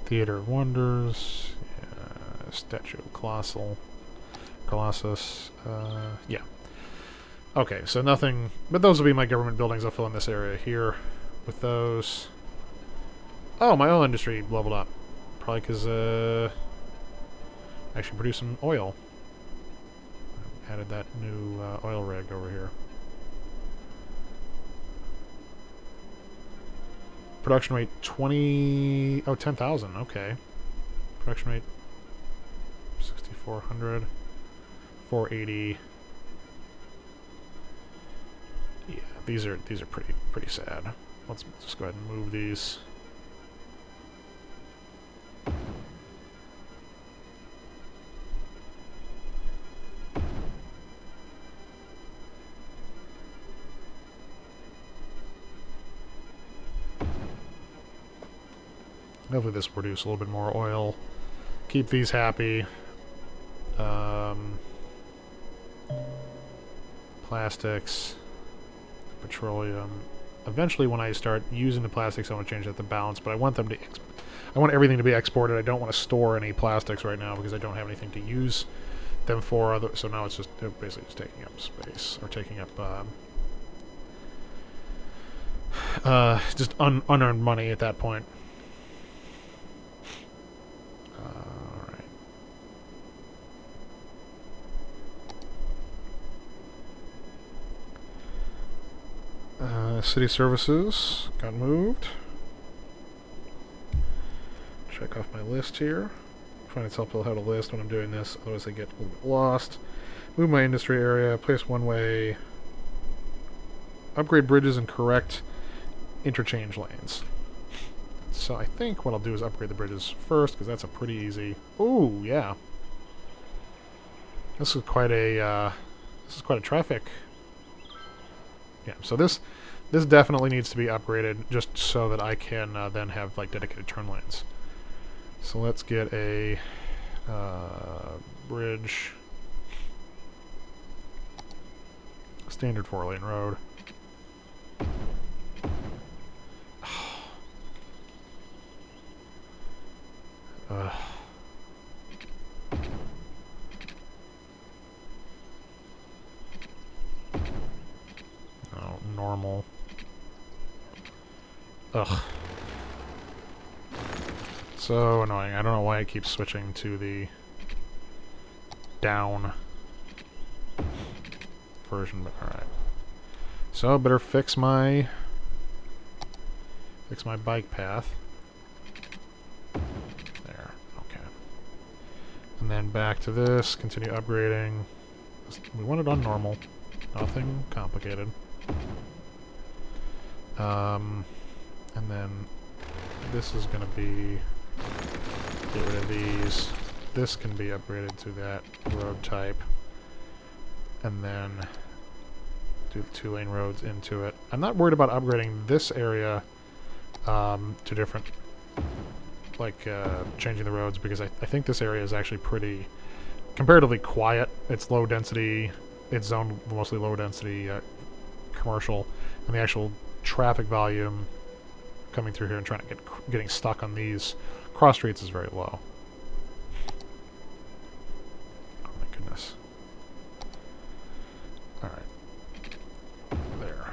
Theater of Wonders. Yeah, Statue of Colossus. Yeah. Okay, so nothing... But those will be my government buildings. I'll fill in this area here with those. Oh, my oil industry leveled up. Probably because... I should produce some oil. I added that new oil rig over here. Production rate 20... Oh, 10,000. Okay. Production rate 6,400. 480. Yeah, these are pretty sad. Let's just go ahead and move these. Hopefully this will produce a little bit more oil. Keep these happy. Plastics. Petroleum. Eventually when I start using the plastics I want to change that to balance, but I want them to... I want everything to be exported. I don't want to store any plastics right now because I don't have anything to use them for. So now it's just basically just taking up space. Or taking up... just unearned money at that point. City services got moved. Check off my list here. Find it's helpful how to list when I'm doing this, otherwise I get a little bit lost. Move my industry area, place one-way, upgrade bridges and correct interchange lanes. So I think what I'll do is upgrade the bridges first, because that's a pretty easy... Ooh, yeah. This is quite a traffic... Yeah, so this definitely needs to be upgraded just so that I can then have like dedicated turn lanes. So let's get a bridge, standard 4-lane road. Normal. Ugh. So annoying. I don't know why it keeps switching to the down version, but alright. So better fix my bike path. There. Okay. And then back to this, continue upgrading. We want it on normal. Nothing complicated. And then this is going to be, get rid of these. This can be upgraded to that road type. And then do the 2-lane roads into it. I'm not worried about upgrading this area to different, like changing the roads, because I think this area is actually pretty, comparatively quiet. It's low density, it's zoned mostly low density commercial, and the actual traffic volume coming through here and trying to getting stuck on these cross streets is very low. Oh my goodness. Alright. There.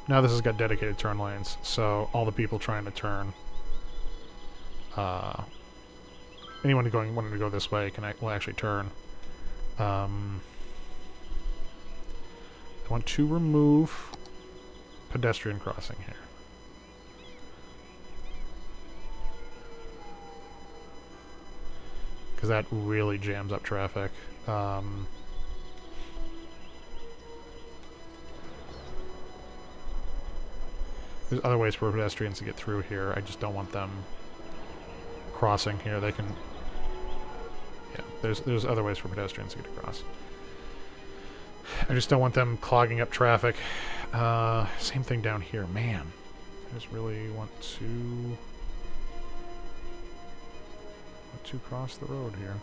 Now this has got dedicated turn lanes, so all the people trying to turn, anyone wanting to go this way will actually turn. I want to remove pedestrian crossing here. because that really jams up traffic. There's other ways for pedestrians to get through here. I just don't want them crossing here. They can... Yeah, there's other ways for pedestrians to get across. I just don't want them clogging up traffic. Same thing down here. Man, I just really want to cross the road here.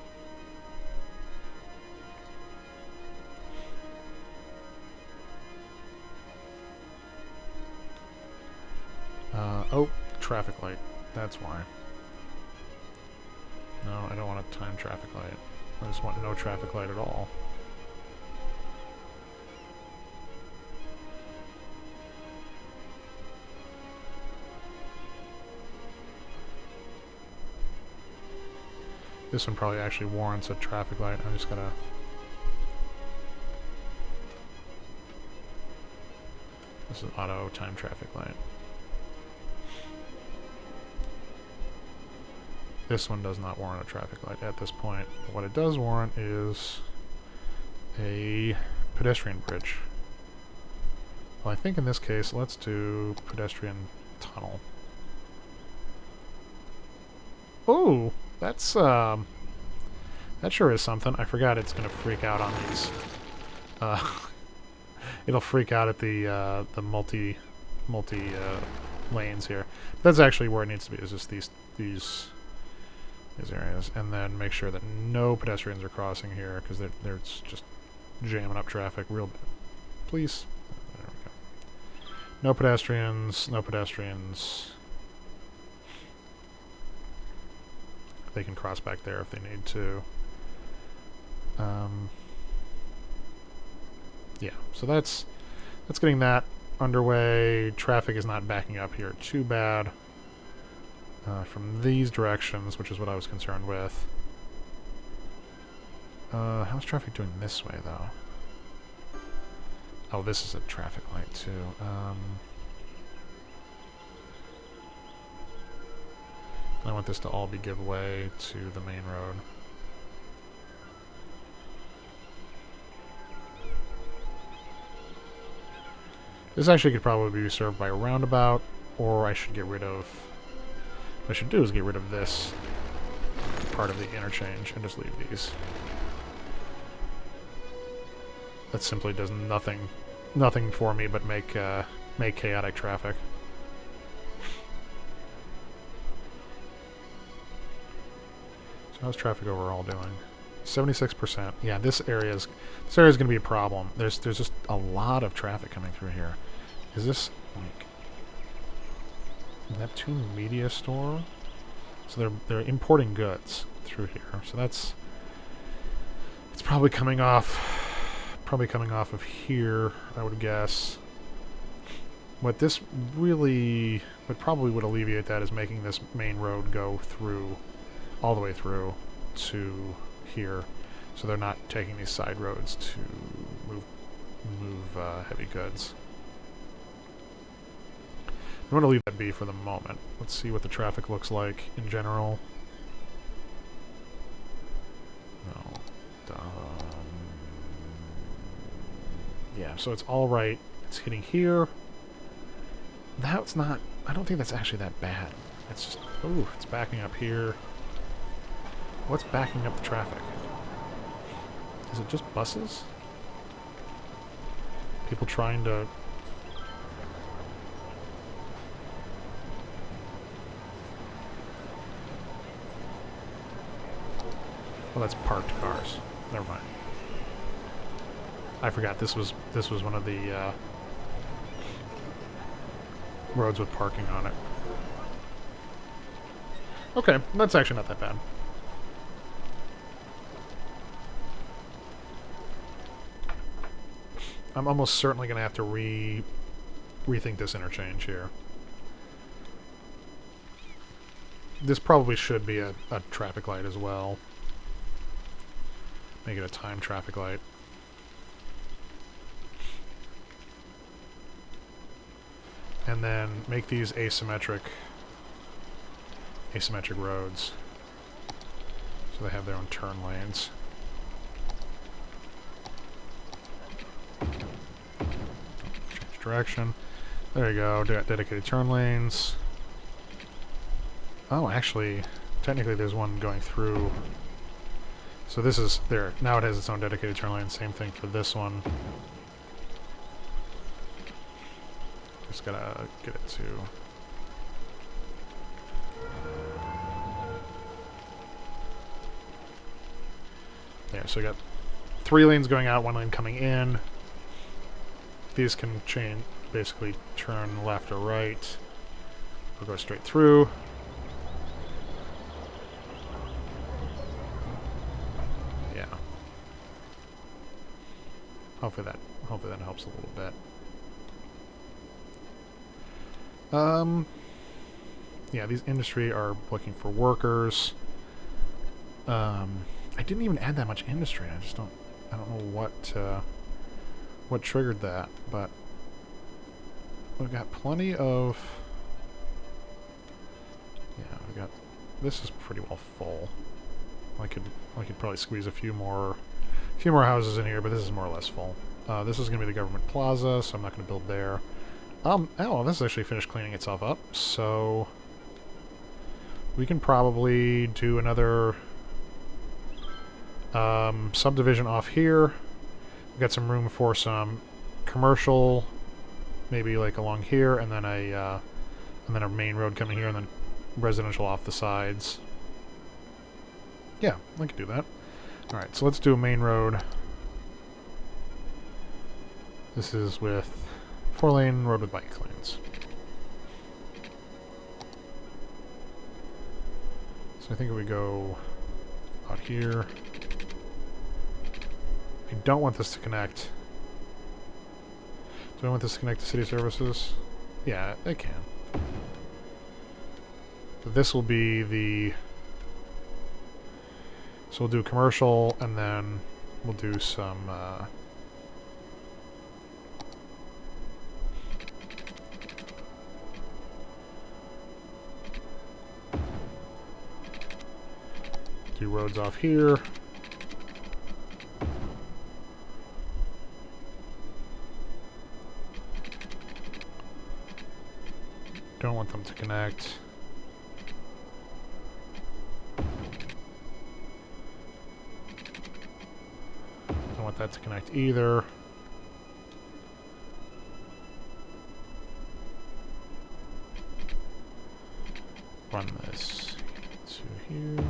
Oh, traffic light. That's why. No, I don't want a time traffic light. I just want no traffic light at all. This one probably actually warrants a traffic light. I'm just gonna... This is auto time traffic light. This one does not warrant a traffic light at this point. But what it does warrant is a pedestrian bridge. Well, I think in this case, let's do pedestrian tunnel. Oh, that's that sure is something. I forgot it's gonna freak out on these. It'll freak out at the multi lanes here. That's actually where it needs to be. Is just these areas, and then make sure that no pedestrians are crossing here because they're just jamming up traffic real bad. Please. There we go. No pedestrians. No pedestrians. They can cross back there if they need to. Yeah, so that's getting that underway. Traffic is not backing up here too bad from these directions, which is what I was concerned with. How's traffic doing this way, though? Oh, this is a traffic light, too. I want this to all be give way to the main road. This actually could probably be served by a roundabout, or I should get rid of... What I should do is get rid of this part of the interchange and just leave these. That simply does nothing for me but make chaotic traffic. So how's traffic overall doing? 76%. Yeah, this area is going to be a problem. There's just a lot of traffic coming through here. Is this like Neptune Media Store? So they're importing goods through here. So it's probably coming off of here, I would guess. What probably would alleviate that is making this main road go through all the way through to here, so they're not taking these side roads to move heavy goods. I'm going to leave that be for the moment. Let's see what the traffic looks like in general. No. Yeah, so it's all right. It's hitting here. That's not... I don't think that's actually that bad. It's just... Ooh, it's backing up here. What's backing up the traffic? Is it just buses? People trying to... Well, that's parked cars. Never mind. I forgot this was one of the roads with parking on it. Okay, that's actually not that bad. I'm almost certainly going to have to rethink this interchange here. This probably should be a traffic light as well. Make it a time traffic light. And then make these asymmetric roads. So So they have their own turn lanes. Change direction. There you go. Dedicated turn lanes. Oh, actually, technically there's one going through. So this is there. Now it has its own dedicated turn lane. Same thing for this one. Just gotta get it to... There, so we got 3 lanes going out, 1 lane coming in. These can change, basically turn left or right. We'll go straight through. Yeah. Hopefully that helps a little bit. Yeah, these industry are looking for workers. I didn't even add that much industry. I don't know what triggered that, but we've got plenty of... Yeah, we got... This is pretty well full. I could probably squeeze a few more houses in here, but this is more or less full. This is going to be the government plaza, so I'm not going to build there. Oh, this has actually finished cleaning itself up, so we can probably do another subdivision off here. We've got some room for some commercial, maybe like along here, and then a main road coming here, and then residential off the sides. Yeah, I can do that. Alright, so let's do a main road. This is with 4-lane road with bike lanes. So I think if we go out here... I don't want this to connect. Do I want this to connect to city services? Yeah, it can. But this will be the... So we'll do commercial, and then we'll do some... do roads off here. Don't want them to connect. Don't want that to connect either. Run this to here.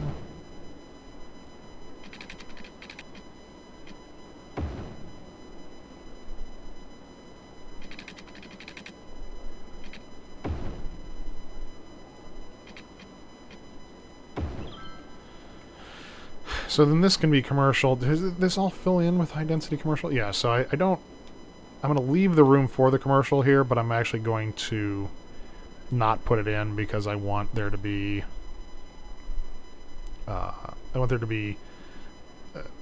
So then this can be commercial. Does this all fill in with high density commercial? Yeah, so I don't... I'm going to leave the room for the commercial here, but I'm actually going to not put it in because I want there to be...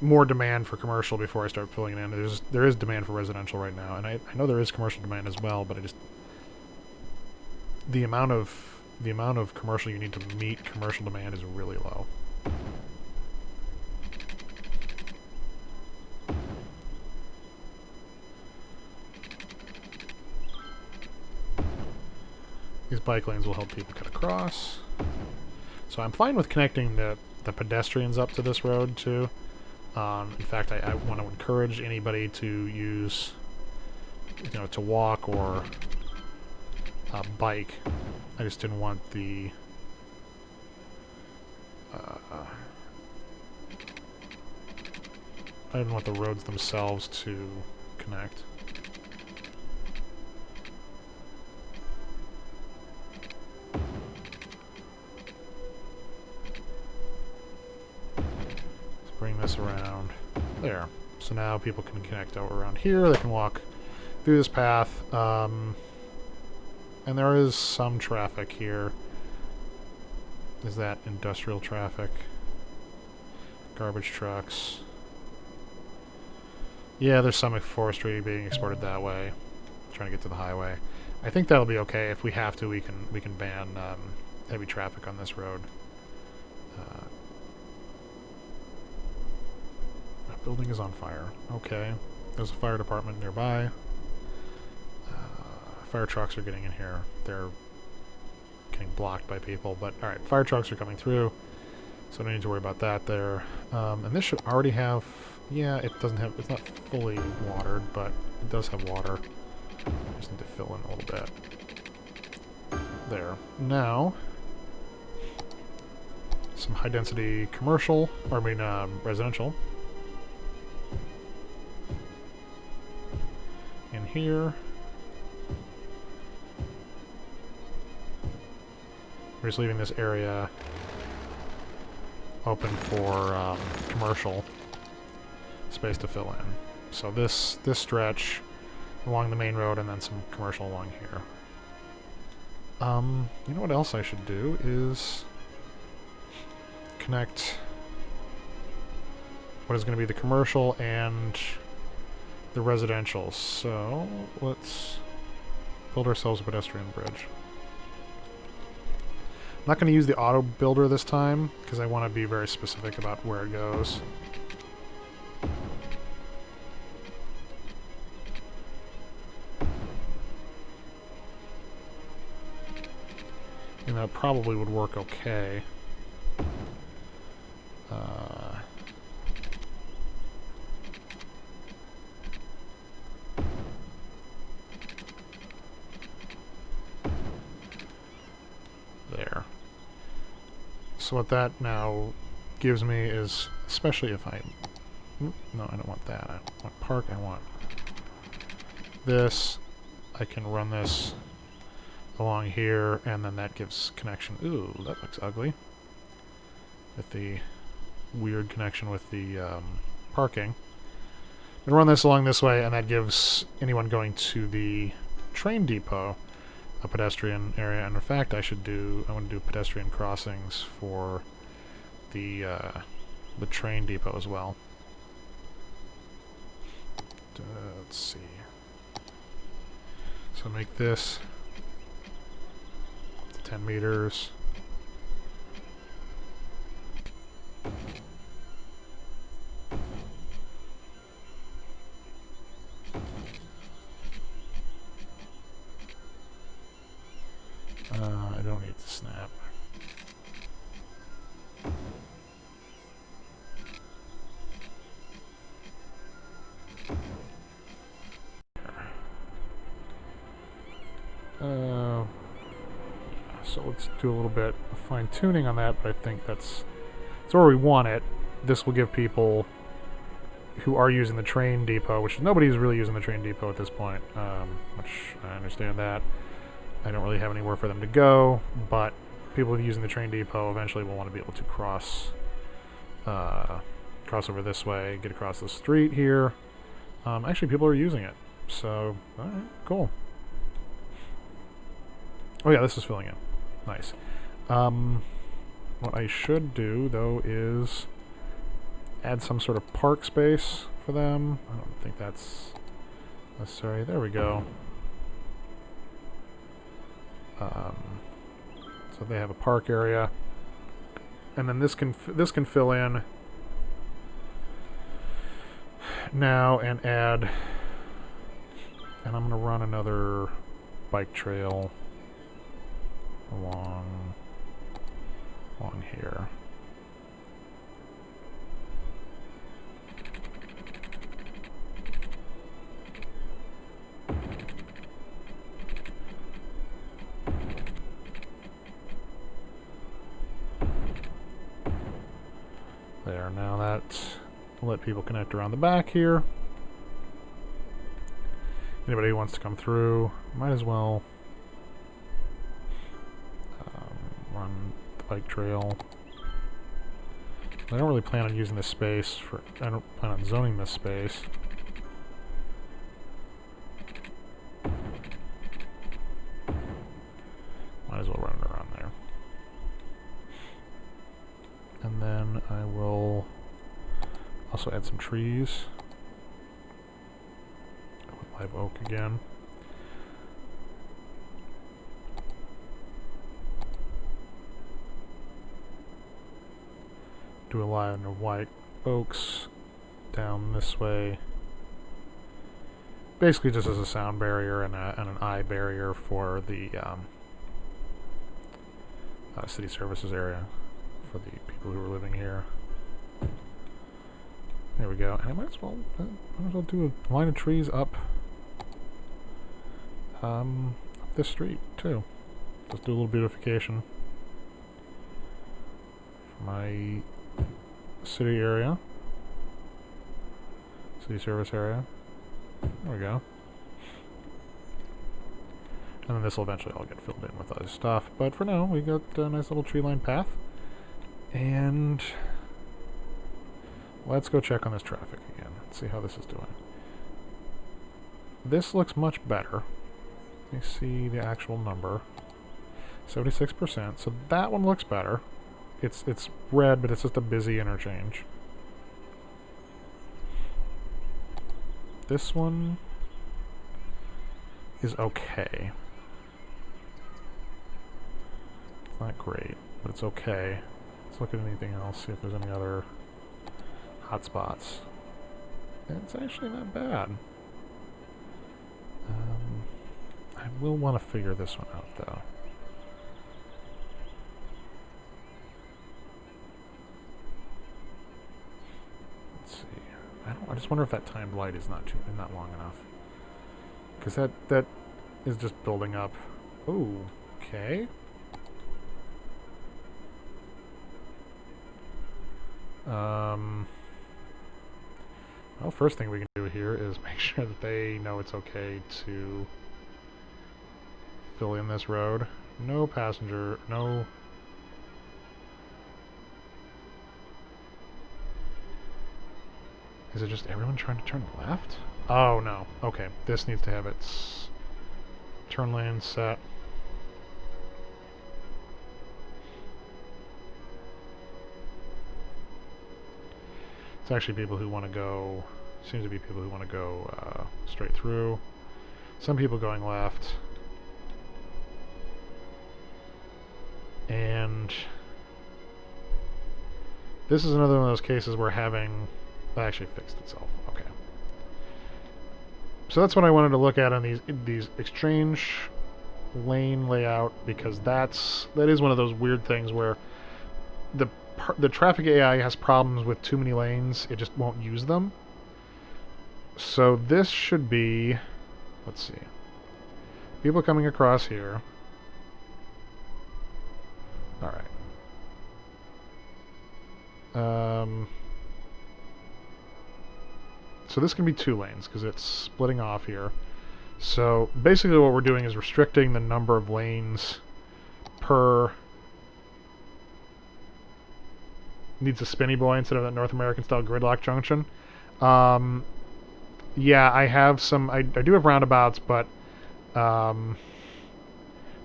more demand for commercial before I start filling it in. There is demand for residential right now, and I know there is commercial demand as well, but I just... The amount of commercial you need to meet commercial demand is really low. These bike lanes will help people cut across. So I'm fine with connecting the pedestrians up to this road too. In fact, I want to encourage anybody to use, to walk or bike. I just didn't want the roads themselves to connect. Bring this around there. So now people can connect over around here. They can walk through this path. And there is some traffic here. Is that industrial traffic? Garbage trucks. Yeah, there's some forestry being exported that way. Trying to get to the highway. I think that'll be okay. If we have to, we can ban heavy traffic on this road. A building is on fire. Okay. There's a fire department nearby. Fire trucks are getting in here. They're getting blocked by people, but alright, fire trucks are coming through, so I don't need to worry about that there. And this should already have... Yeah, it doesn't have... It's not fully watered, but it does have water. I just need to fill in a little bit. There. Now, some high-density commercial, or I mean, residential. In here. We're just leaving this area open for commercial space to fill in. So this stretch along the main road, and then some commercial along here. You know what else I should do is connect what is going to be the commercial and the residential. So let's build ourselves a pedestrian bridge. I'm not going to use the auto builder this time because I want to be very specific about where it goes. And that probably would work okay. There. So what that now gives me is, especially if I... No, I don't want that. I want park. I want this. I can run this along here, and then that gives connection. Ooh, that looks ugly. With the weird connection with the parking. And run this along this way, and that gives anyone going to the train depot a pedestrian area. And in fact, I want to do pedestrian crossings for the train depot as well. Let's see. So make this 10 meters. I don't need to snap. So let's do a little bit of fine-tuning on that, but I think that's where we want it. This will give people who are using the train depot, which nobody's really using the train depot at this point, which I understand that. I don't really have anywhere for them to go, but people using the train depot eventually will want to be able to cross over this way, get across the street here. Actually, people are using it, so alright, cool. Oh yeah, this is filling in. Nice. What I should do, though, is add some sort of park space for them. I don't think that's necessary. There we go. So they have a park area, and then this can fill in now and add. And I'm going to run another bike trail along here. There, now that will let people connect around the back here. Anybody who wants to come through, might as well run the bike trail. I don't really plan on using this space for... I don't plan on zoning this space. Might as well run it around there. And then I will also add some trees. Live oak again. Do a line of white oaks down this way. Basically just as a sound barrier and an eye barrier for the city services area for the people who are living here. There we go. And I might as well do a line of trees up this street too. Just do a little beautification for my city area, city service area. There we go. And then this will eventually all get filled in with other stuff. But for now, we got a nice little tree-lined path. And let's go check on this traffic again. See how this is doing. This looks much better. Let me see the actual number. 76%. So that one looks better. It's red, but it's just a busy interchange. This one is okay. It's not great, but it's okay. Let's look at anything else, see if there's any other hotspots. It's actually not bad. I will want to figure this one out, though. I just wonder if that timed light is not long enough, because that is just building up. Ooh, okay. Well, first thing we can do here is make sure that they know it's okay to fill in this road. No passenger, no. Is it just everyone trying to turn left? Oh, no. Okay, this needs to have its turn lane set. It's actually people who want to go... Seems to be people who want to go straight through. Some people going left. And... this is another one of those cases where having... That actually fixed itself. Okay. So that's what I wanted to look at on these exchange lane layout, because that is one of those weird things where the traffic AI has problems with too many lanes. It just won't use them. So this should be, let's see, people coming across here. All right. So this can be 2 lanes because it's splitting off here. So basically what we're doing is restricting the number of lanes per... Needs a spinny boy instead of that North American style gridlock junction. Yeah, I have some... I do have roundabouts, but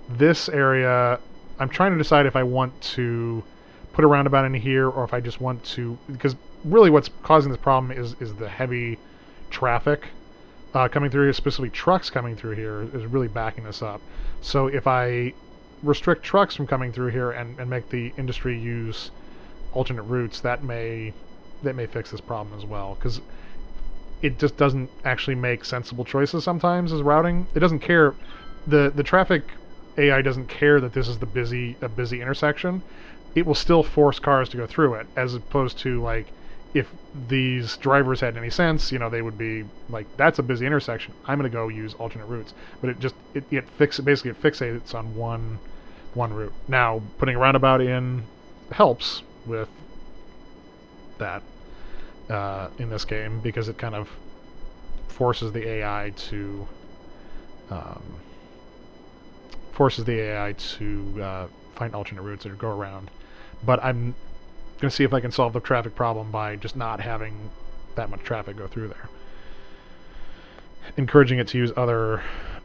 this area... I'm trying to decide if I want to put a roundabout in here or if I just want to... Because really what's causing this problem is the heavy traffic coming through here, specifically trucks coming through here, is really backing this up. So if I restrict trucks from coming through here and make the industry use alternate routes, that may fix this problem as well, because it just doesn't actually make sensible choices sometimes as routing. It doesn't care. The traffic AI doesn't care that this is a busy intersection. It will still force cars to go through it, as opposed to, like, if these drivers had any sense, you know, they would be like, that's a busy intersection, I'm going to go use alternate routes. But it fixates on one route. Now, putting a roundabout in helps with that in this game, because it kind of forces the AI to find alternate routes or go around. But I'm going to see if I can solve the traffic problem by just not having that much traffic go through there, encouraging it to use other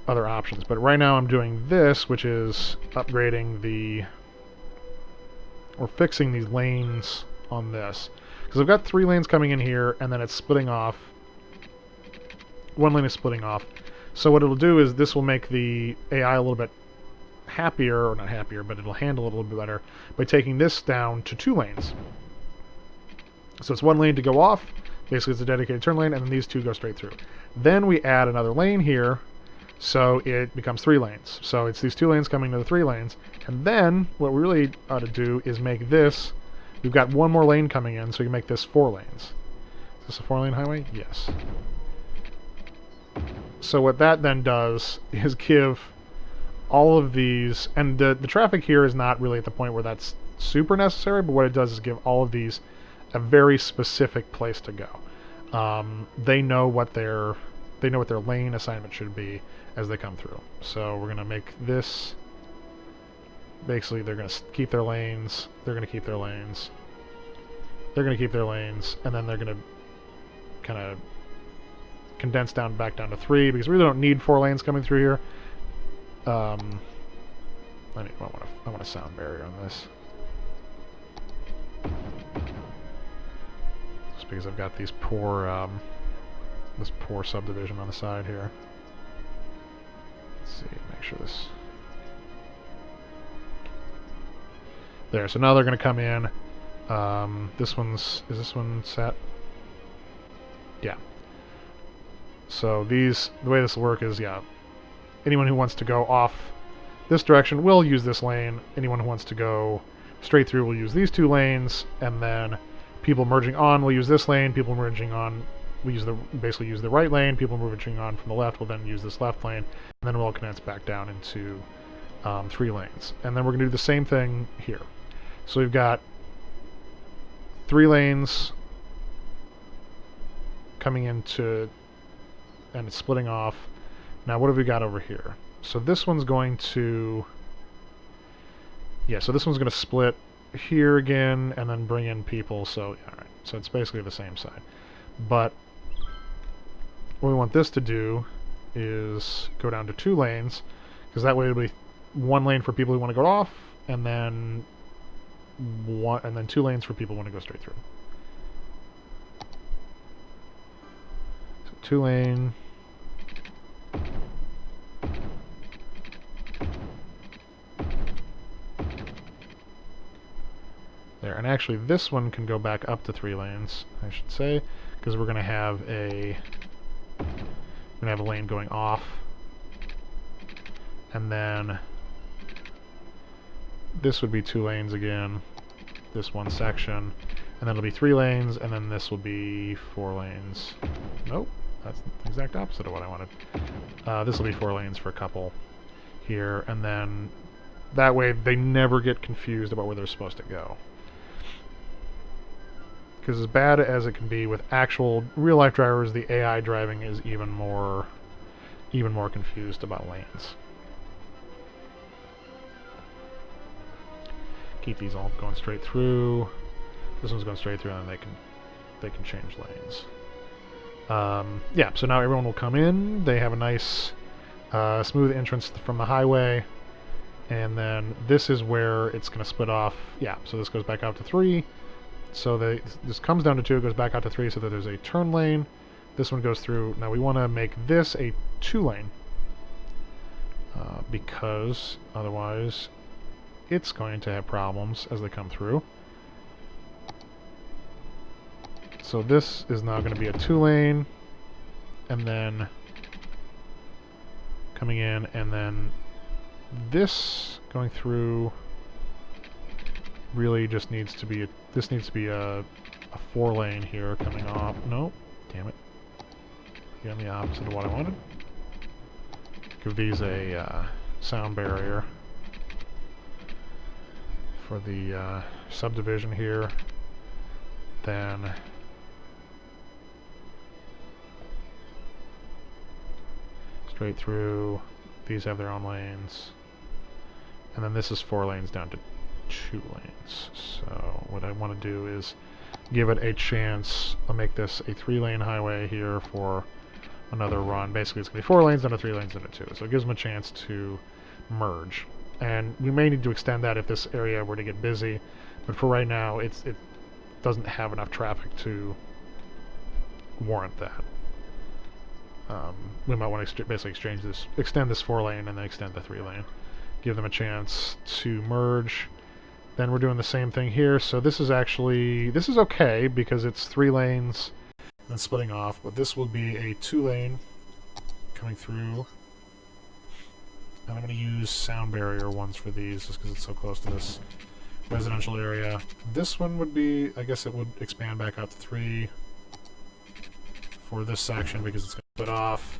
options. But right now I'm doing this, which is upgrading or fixing these lanes on this, because I've got 3 lanes coming in here, and then it's splitting off. 1 lane is splitting off. So what it'll do is this will make the AI a little bit happier, or not happier, but it'll handle it a little bit better by taking this down to 2 lanes. So it's 1 lane to go off, Basically, it's a dedicated turn lane, and then these two go straight through. Then we add another lane here, so it becomes 3 lanes. So it's these 2 lanes coming to the 3 lanes. And then what we really ought to do is make this, we've got one more lane coming in, so we can make this 4 lanes. Is this a 4-lane highway? Yes. So what that then does is give all of these, and the traffic here is not really at the point where that's super necessary, but what it does is give all of these a very specific place to go. They know what their lane assignment should be as they come through. So we're gonna make this, basically they're gonna keep their lanes, they're gonna keep their lanes, they're gonna keep their lanes, and then they're gonna kind of condense down back down to 3, because we really don't need 4 lanes coming through here. I want a sound barrier on this. Just because I've got these poor, this poor subdivision on the side here. Let's see, make sure this... There, so now they're going to come in. Is this one set? Yeah. So the way this will work is, yeah, anyone who wants to go off this direction will use this lane. Anyone who wants to go straight through will use these 2 lanes, and then people merging on will use this lane. People merging on will basically use the right lane. People merging on from the left will then use this left lane, and then we'll all condense back down into 3 lanes. And then we're going to do the same thing here. So we've got 3 lanes coming into, and it's splitting off. Now what have we got over here? So this one's going to, yeah, so this one's going to split here again and then bring in people. So alright, so it's basically the same side. But what we want this to do is go down to 2 lanes, because that way it'll be 1 lane for people who want to go off, and then 2 lanes for people who want to go straight through. So 2 lane. There, and actually this one can go back up to 3 lanes, I should say, because we're going to have a lane going off, and then this would be 2 lanes again, this one section, and then it'll be 3 lanes, and then this will be 4 lanes. Nope, that's the exact opposite of what I wanted. This will be 4 lanes for a couple here, and then that way they never get confused about where they're supposed to go. Because as bad as it can be with actual real-life drivers, the AI driving is even more confused about lanes. Keep these all going straight through. This one's going straight through, and they can change lanes. Yeah, so now everyone will come in. They have a nice smooth entrance from the highway, and then this is where it's going to split off. Yeah, so this goes back out to 3. So this comes down to 2, it goes back out to 3, so that there's a turn lane. This one goes through. Now we want to make this a 2 lane, because otherwise it's going to have problems as they come through. So this is now going to be a 2 lane, and then coming in, and then this going through really just needs to be a 4 lane here coming off. Nope, damn it. Again, the opposite of what I wanted. Give these a sound barrier for the subdivision here. Then straight through. These have their own lanes. And then this is 4 lanes down to 2 lanes. So what I want to do is give it a chance. I'll make this a 3-lane highway here for another run. Basically, it's going to be 4 lanes, then a 3 lanes, then a 2. So it gives them a chance to merge. And we may need to extend that if this area were to get busy. But for right now, it doesn't have enough traffic to warrant that. We might want to basically extend this 4-lane and then extend the 3-lane. Give them a chance to merge. Then we're doing the same thing here. So this is okay because it's 3 lanes. then splitting off. But this will be a 2-lane coming through. And I'm going to use sound barrier ones for these just because it's so close to this residential area. This one would be, I guess it would expand back out to 3 for this section because it's going to split off.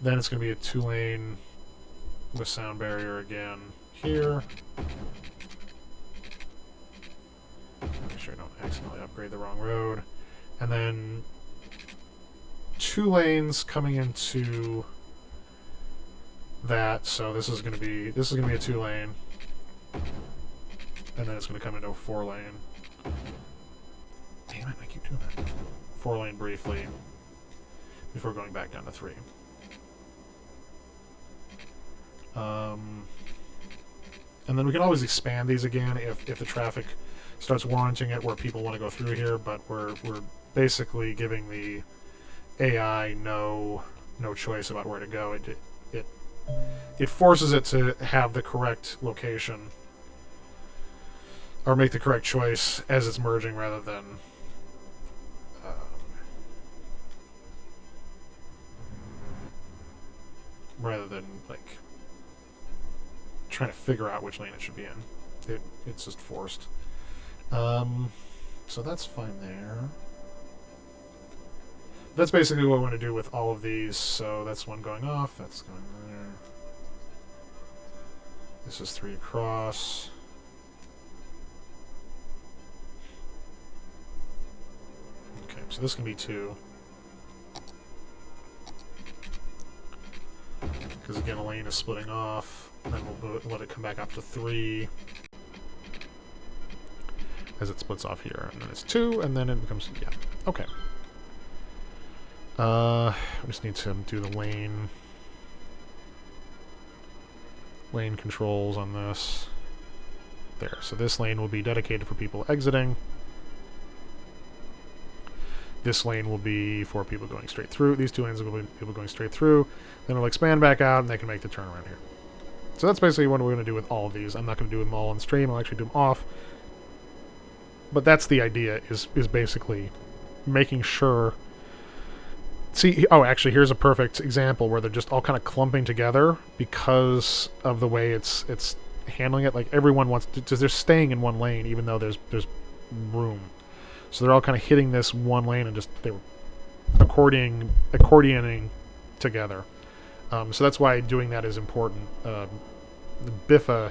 Then it's going to be a 2-lane with sound barrier again here. Make sure I don't accidentally upgrade the wrong road. And then 2 lanes coming into that. So this is going to be a 2-lane. And then it's going to come into a 4-lane. Damn it, I keep doing that. 4-lane briefly before going back down to 3. And then we can always expand these again if the traffic starts warranting it, where people want to go through here. But we're basically giving the AI no choice about where to go. It forces it to have the correct location or make the correct choice as it's merging, rather than like trying to figure out which lane it should be in. It's just forced. So that's fine there. That's basically what I want to do with all of these. So that's one going off, that's going there. This is 3 across. Okay, so this can be 2. Because again, a lane is splitting off. Then we'll let it come back up to 3 as it splits off here, and then it's 2, and then it becomes, yeah, okay. We just need to do the lane controls on this. There, so this lane will be dedicated for people exiting. This lane will be for people going straight through. These 2 lanes will be people going straight through. Then it'll expand back out, and they can make the turnaround here. So that's basically what we're going to do with all of these. I'm not going to do them all on stream. I'll actually do them off. But that's the idea, is basically making sure... See, oh, actually, here's a perfect example where they're just all kind of clumping together because of the way it's handling it. Like, everyone wants to... They're staying in one lane, even though there's room. So they're all kind of hitting this one lane and they were accordioning together. So that's why doing that is important. Biffa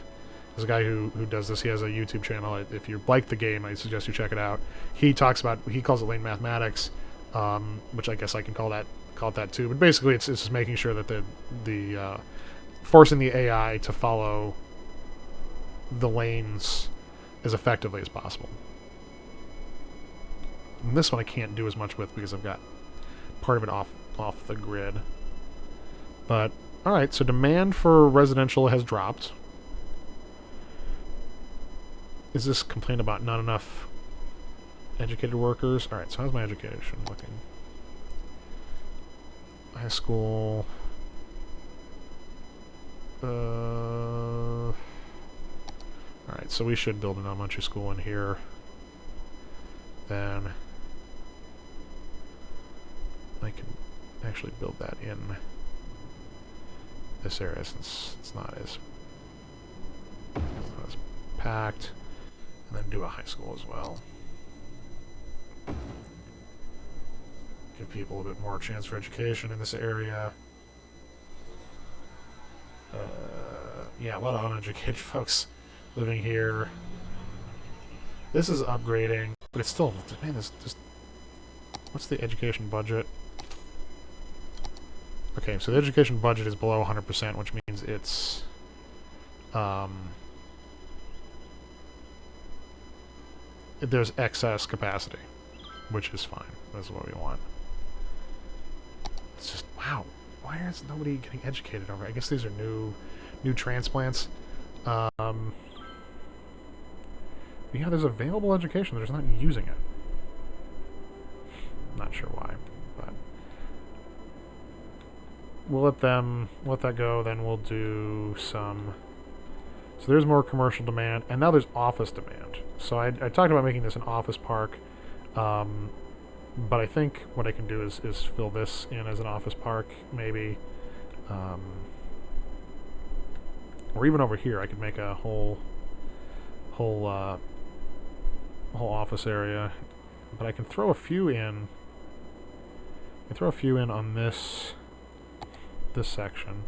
is a guy who does this. He has a YouTube channel. If you like the game, I suggest you check it out. He calls it lane mathematics, which I guess I can call it that too. But basically, it's just making sure that the forcing the AI to follow the lanes as effectively as possible. And this one I can't do as much with because I've got part of it off the grid. But, alright, so demand for residential has dropped. Is this complaint about not enough educated workers? Alright, so how's my education looking? High school... Alright, so we should build an elementary school in here. Then... I can actually build that in this area since it's not as packed, and then do a high school as well. Give people a bit more chance for education in this area. Yeah, a lot of uneducated folks living here. This is upgrading, but it's still, man, this just, what's the education budget? Okay, so the education budget is below 100%, which means it's there's excess capacity, which is fine. That's what we want. It's just, wow, why is nobody getting educated over? I guess these are new transplants. Yeah, there's available education. They're just not using it. Not sure why, but we'll let that go. Then we'll do some. So there's more commercial demand, and now there's office demand. So I talked about making this an office park. But I think what I can do is fill this in as an office park, maybe. Or even over here, I could make a whole office area. But I can throw a few in. I can throw a few in on this section.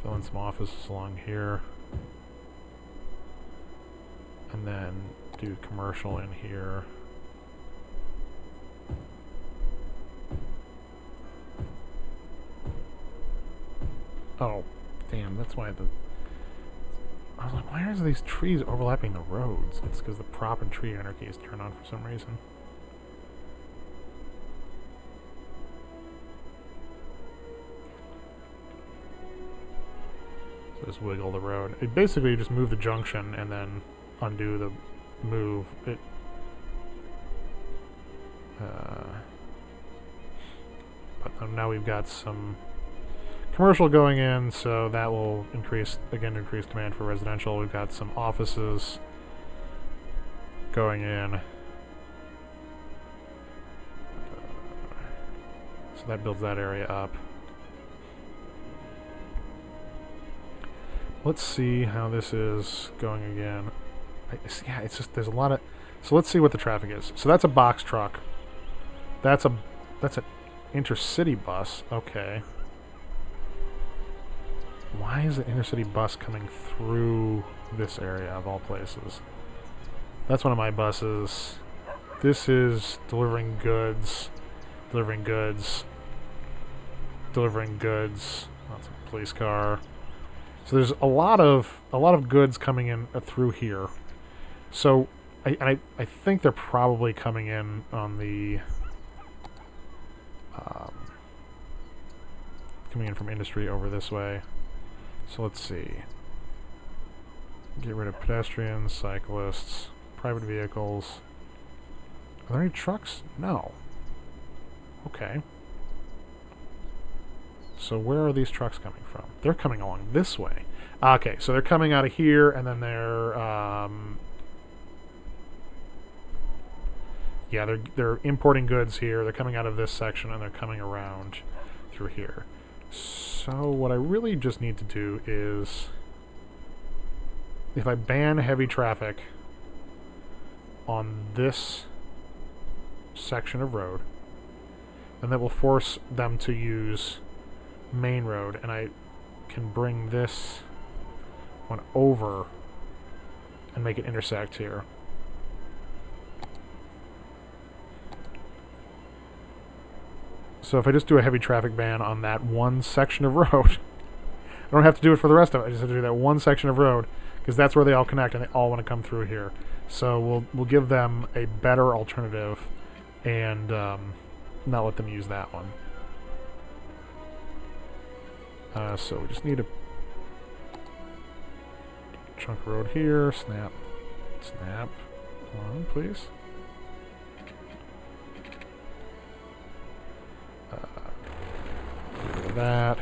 Fill in some offices along here. And then do commercial in here. Oh, damn, that's why I was like, why are these trees overlapping the roads? It's because the prop and tree anarchy is turned on for some reason. So just wiggle the road. It basically, you just move the junction and then undo the move. But now we've got some commercial going in, so that will increase demand for residential. We've got some offices going in. So that builds that area up. Let's see how this is going again. Yeah, it's just, there's a lot of... So let's see what the traffic is. So that's a box truck. That's an intercity bus. Okay. Why is the intercity bus coming through this area of all places? That's one of my buses. This is delivering goods. Delivering goods. Delivering goods. That's a police car. So there's a lot of goods coming in through here. So I think they're probably coming in on the coming in from industry over this way. So let's see. Get rid of pedestrians, cyclists, private vehicles. Are there any trucks? No. Okay. So where are these trucks coming from? They're coming along this way. Okay, so they're coming out of here, and then they're yeah, they're importing goods here. They're coming out of this section, and they're coming around through here. So what I really just need to do is, if I ban heavy traffic on this section of road, then that will force them to use main road, and I can bring this one over and make it intersect here. So if I just do a heavy traffic ban on that one section of road, I don't have to do it for the rest of it. I just have to do that one section of road, because that's where they all connect and they all want to come through here. So we'll give them a better alternative and not let them use that one. So we just need a chunk of road here. Snap. Snap. Come on, please. Get rid of that.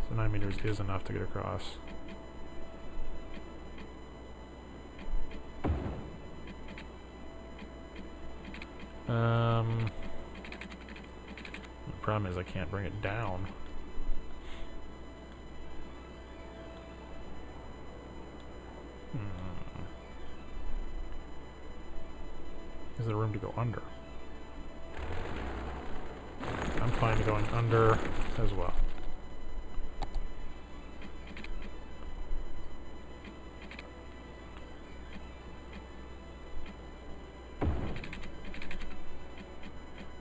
So 9 meters is enough to get across. The problem is I can't bring it down. Is there room to go under? I'm fine going under as well.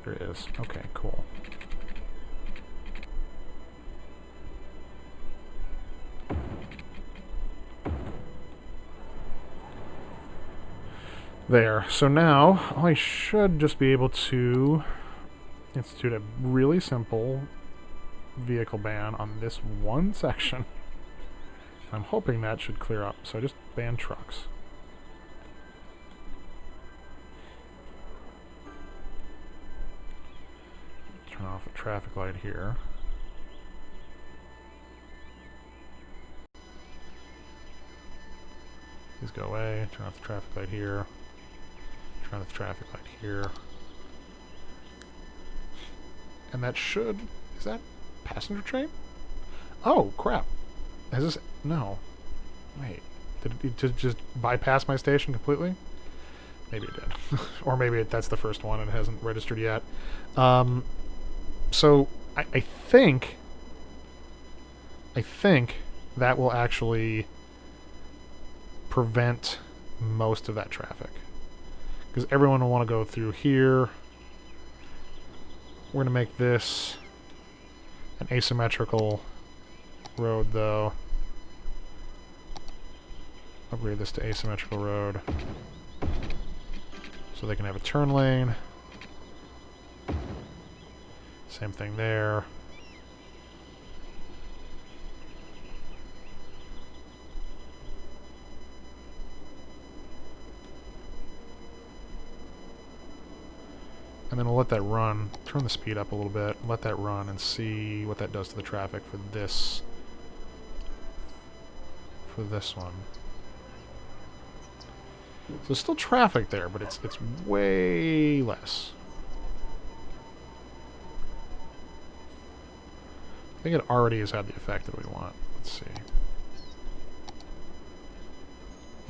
There it is. Okay, cool. There. So now, I should just be able to institute a really simple vehicle ban on this one section. I'm hoping that should clear up. So I just ban trucks. Turn off a traffic light here. Please go away. Turn off the traffic light here. Turn off the traffic light here. And that should... Is that passenger train? Oh, crap. Is this... No. Wait. Did it just bypass my station completely? Maybe it did. Or maybe that's the first one and it hasn't registered yet. So, I think that will actually prevent most of that traffic. Because everyone will want to go through here. We're going to make this an asymmetrical road, though. Upgrade this to asymmetrical road. So they can have a turn lane. Same thing there. And then we'll let that run. Turn the speed up a little bit. Let that run and see what that does to the traffic for this. For this one. So there's still traffic there, but it's way less. I think it already has had the effect that we want. Let's see.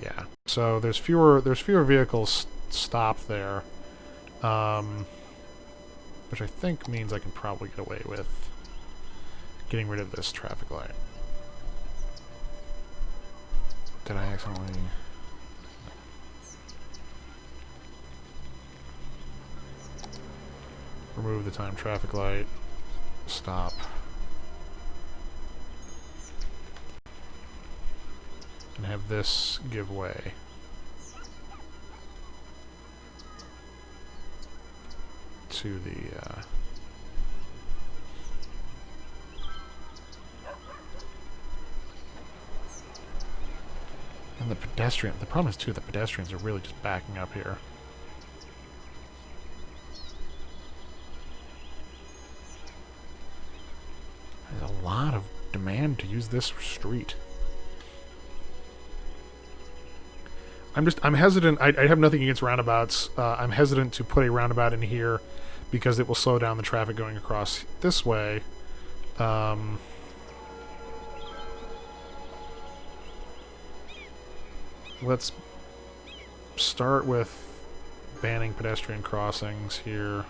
Yeah. So there's fewer vehicles stopped there. Which I think means I can probably get away with getting rid of this traffic light. Did I accidentally... Remove the time traffic light. Stop. And have this give way. To the, and the pedestrian, the problem is too, the pedestrians are really just backing up here. There's a lot of demand to use this street. I'm hesitant. I have nothing against roundabouts. I'm hesitant to put a roundabout in here because it will slow down the traffic going across this way. Let's start with banning pedestrian crossings here.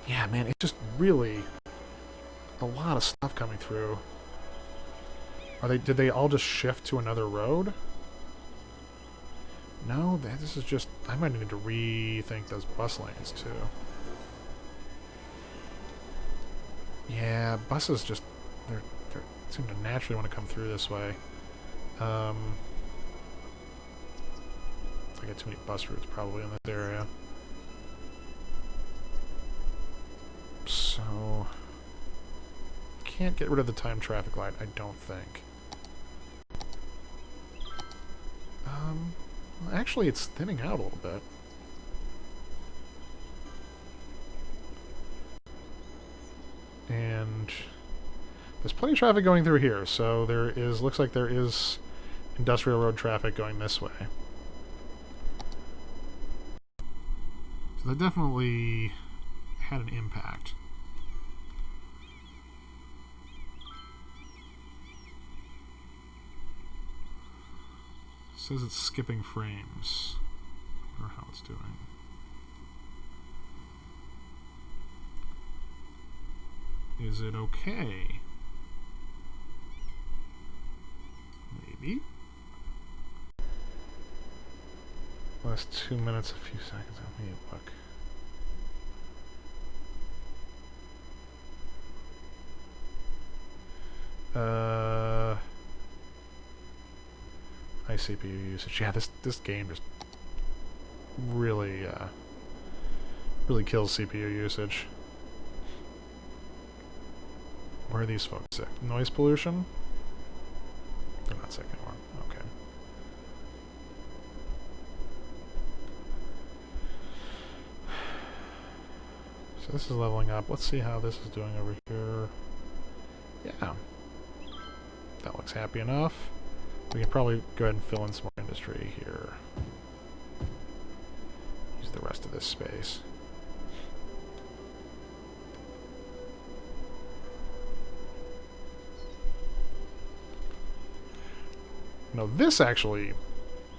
Yeah, man, it's just really a lot of stuff coming through. Did they all just shift to another road? No, this is just... I might need to rethink those bus lanes, too. Yeah, buses just... They seem to naturally want to come through this way. I got too many bus routes probably in this area. So... Can't get rid of the time traffic light, I don't think. Well, actually, it's thinning out a little bit. And there's plenty of traffic going through here, so there is, looks like there is industrial road traffic going this way. So that definitely had an impact. It says it's skipping frames. I wonder how it's doing. Is it okay? Maybe. Last 2 minutes, a few seconds. Let me look. High CPU usage. Yeah, this game just really really kills CPU usage. Where are these folks sick? Noise pollution? They're not sick anymore. Okay. So this is leveling up. Let's see how this is doing over here. Yeah. That looks happy enough. We can probably go ahead and fill in some more industry here. Use the rest of this space. No, this actually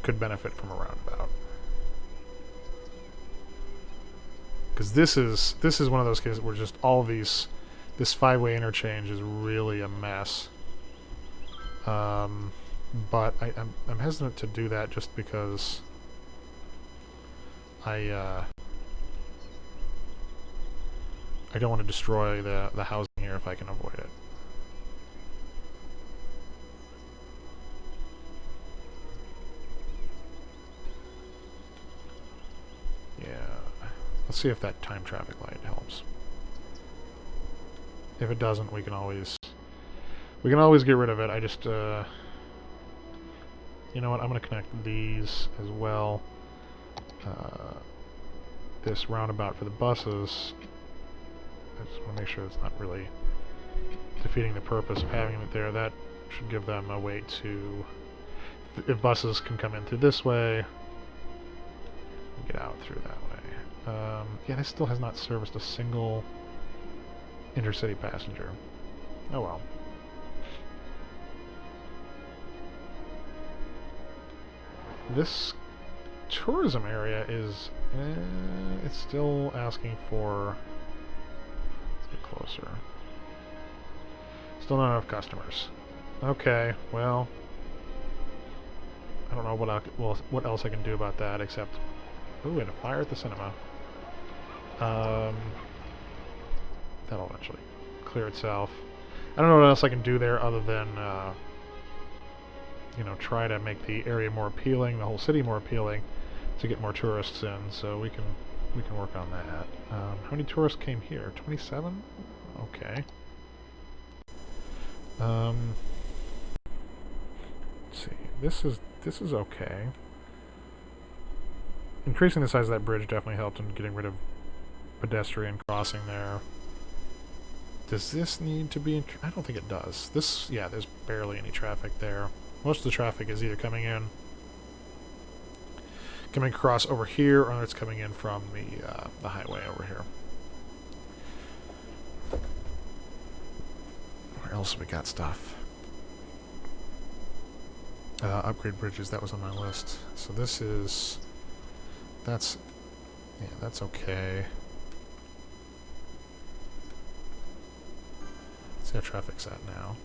could benefit from a roundabout. Because this is one of those cases where just all of this 5-way interchange is really a mess. But I'm hesitant to do that just because I don't want to destroy the housing here if I can avoid it. Yeah. Let's see if that time traffic light helps. If it doesn't, we can always get rid of it. I just you know what? I'm going to connect these as well. This roundabout for the buses. I just want to make sure it's not really defeating the purpose of having it there. That should give them a way to, if buses can come in through this way, get out through that way. Yeah, this still has not serviced a single intercity passenger. Oh well. This tourism area is, it's still asking for, let's get closer. Still not enough customers. Okay, well, I don't know what else I can do about that except, ooh, and a fire at the cinema. That'll eventually clear itself. I don't know what else I can do there other than, you know, try to make the area more appealing, the whole city more appealing, to get more tourists in. So we can work on that. How many tourists came here? 27? Okay. Let's see. This is okay. Increasing the size of that bridge definitely helped in getting rid of pedestrian crossing there. Does this need to be? I don't think it does. This, yeah, there's barely any traffic there. Most of the traffic is either coming across over here, or it's coming in from the highway over here. Where else have we got stuff? Upgrade bridges, that was on my list. So this is, that's okay. Let's see how traffic's at now.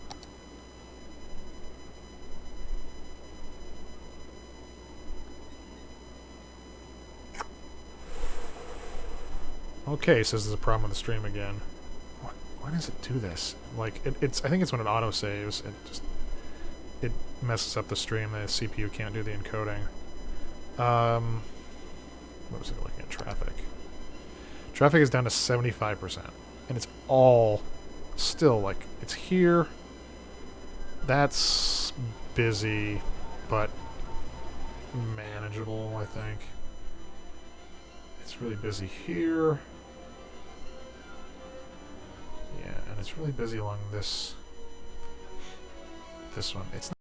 Okay, says there's a problem with the stream again. Why does it do this? Like, I think it's when it auto-saves, it messes up the stream, the CPU can't do the encoding. What was it looking at? Traffic. Traffic is down to 75%. And it's all still, like, it's here. That's busy, but manageable, I think. It's really busy here. Yeah, and it's really busy along this one. It's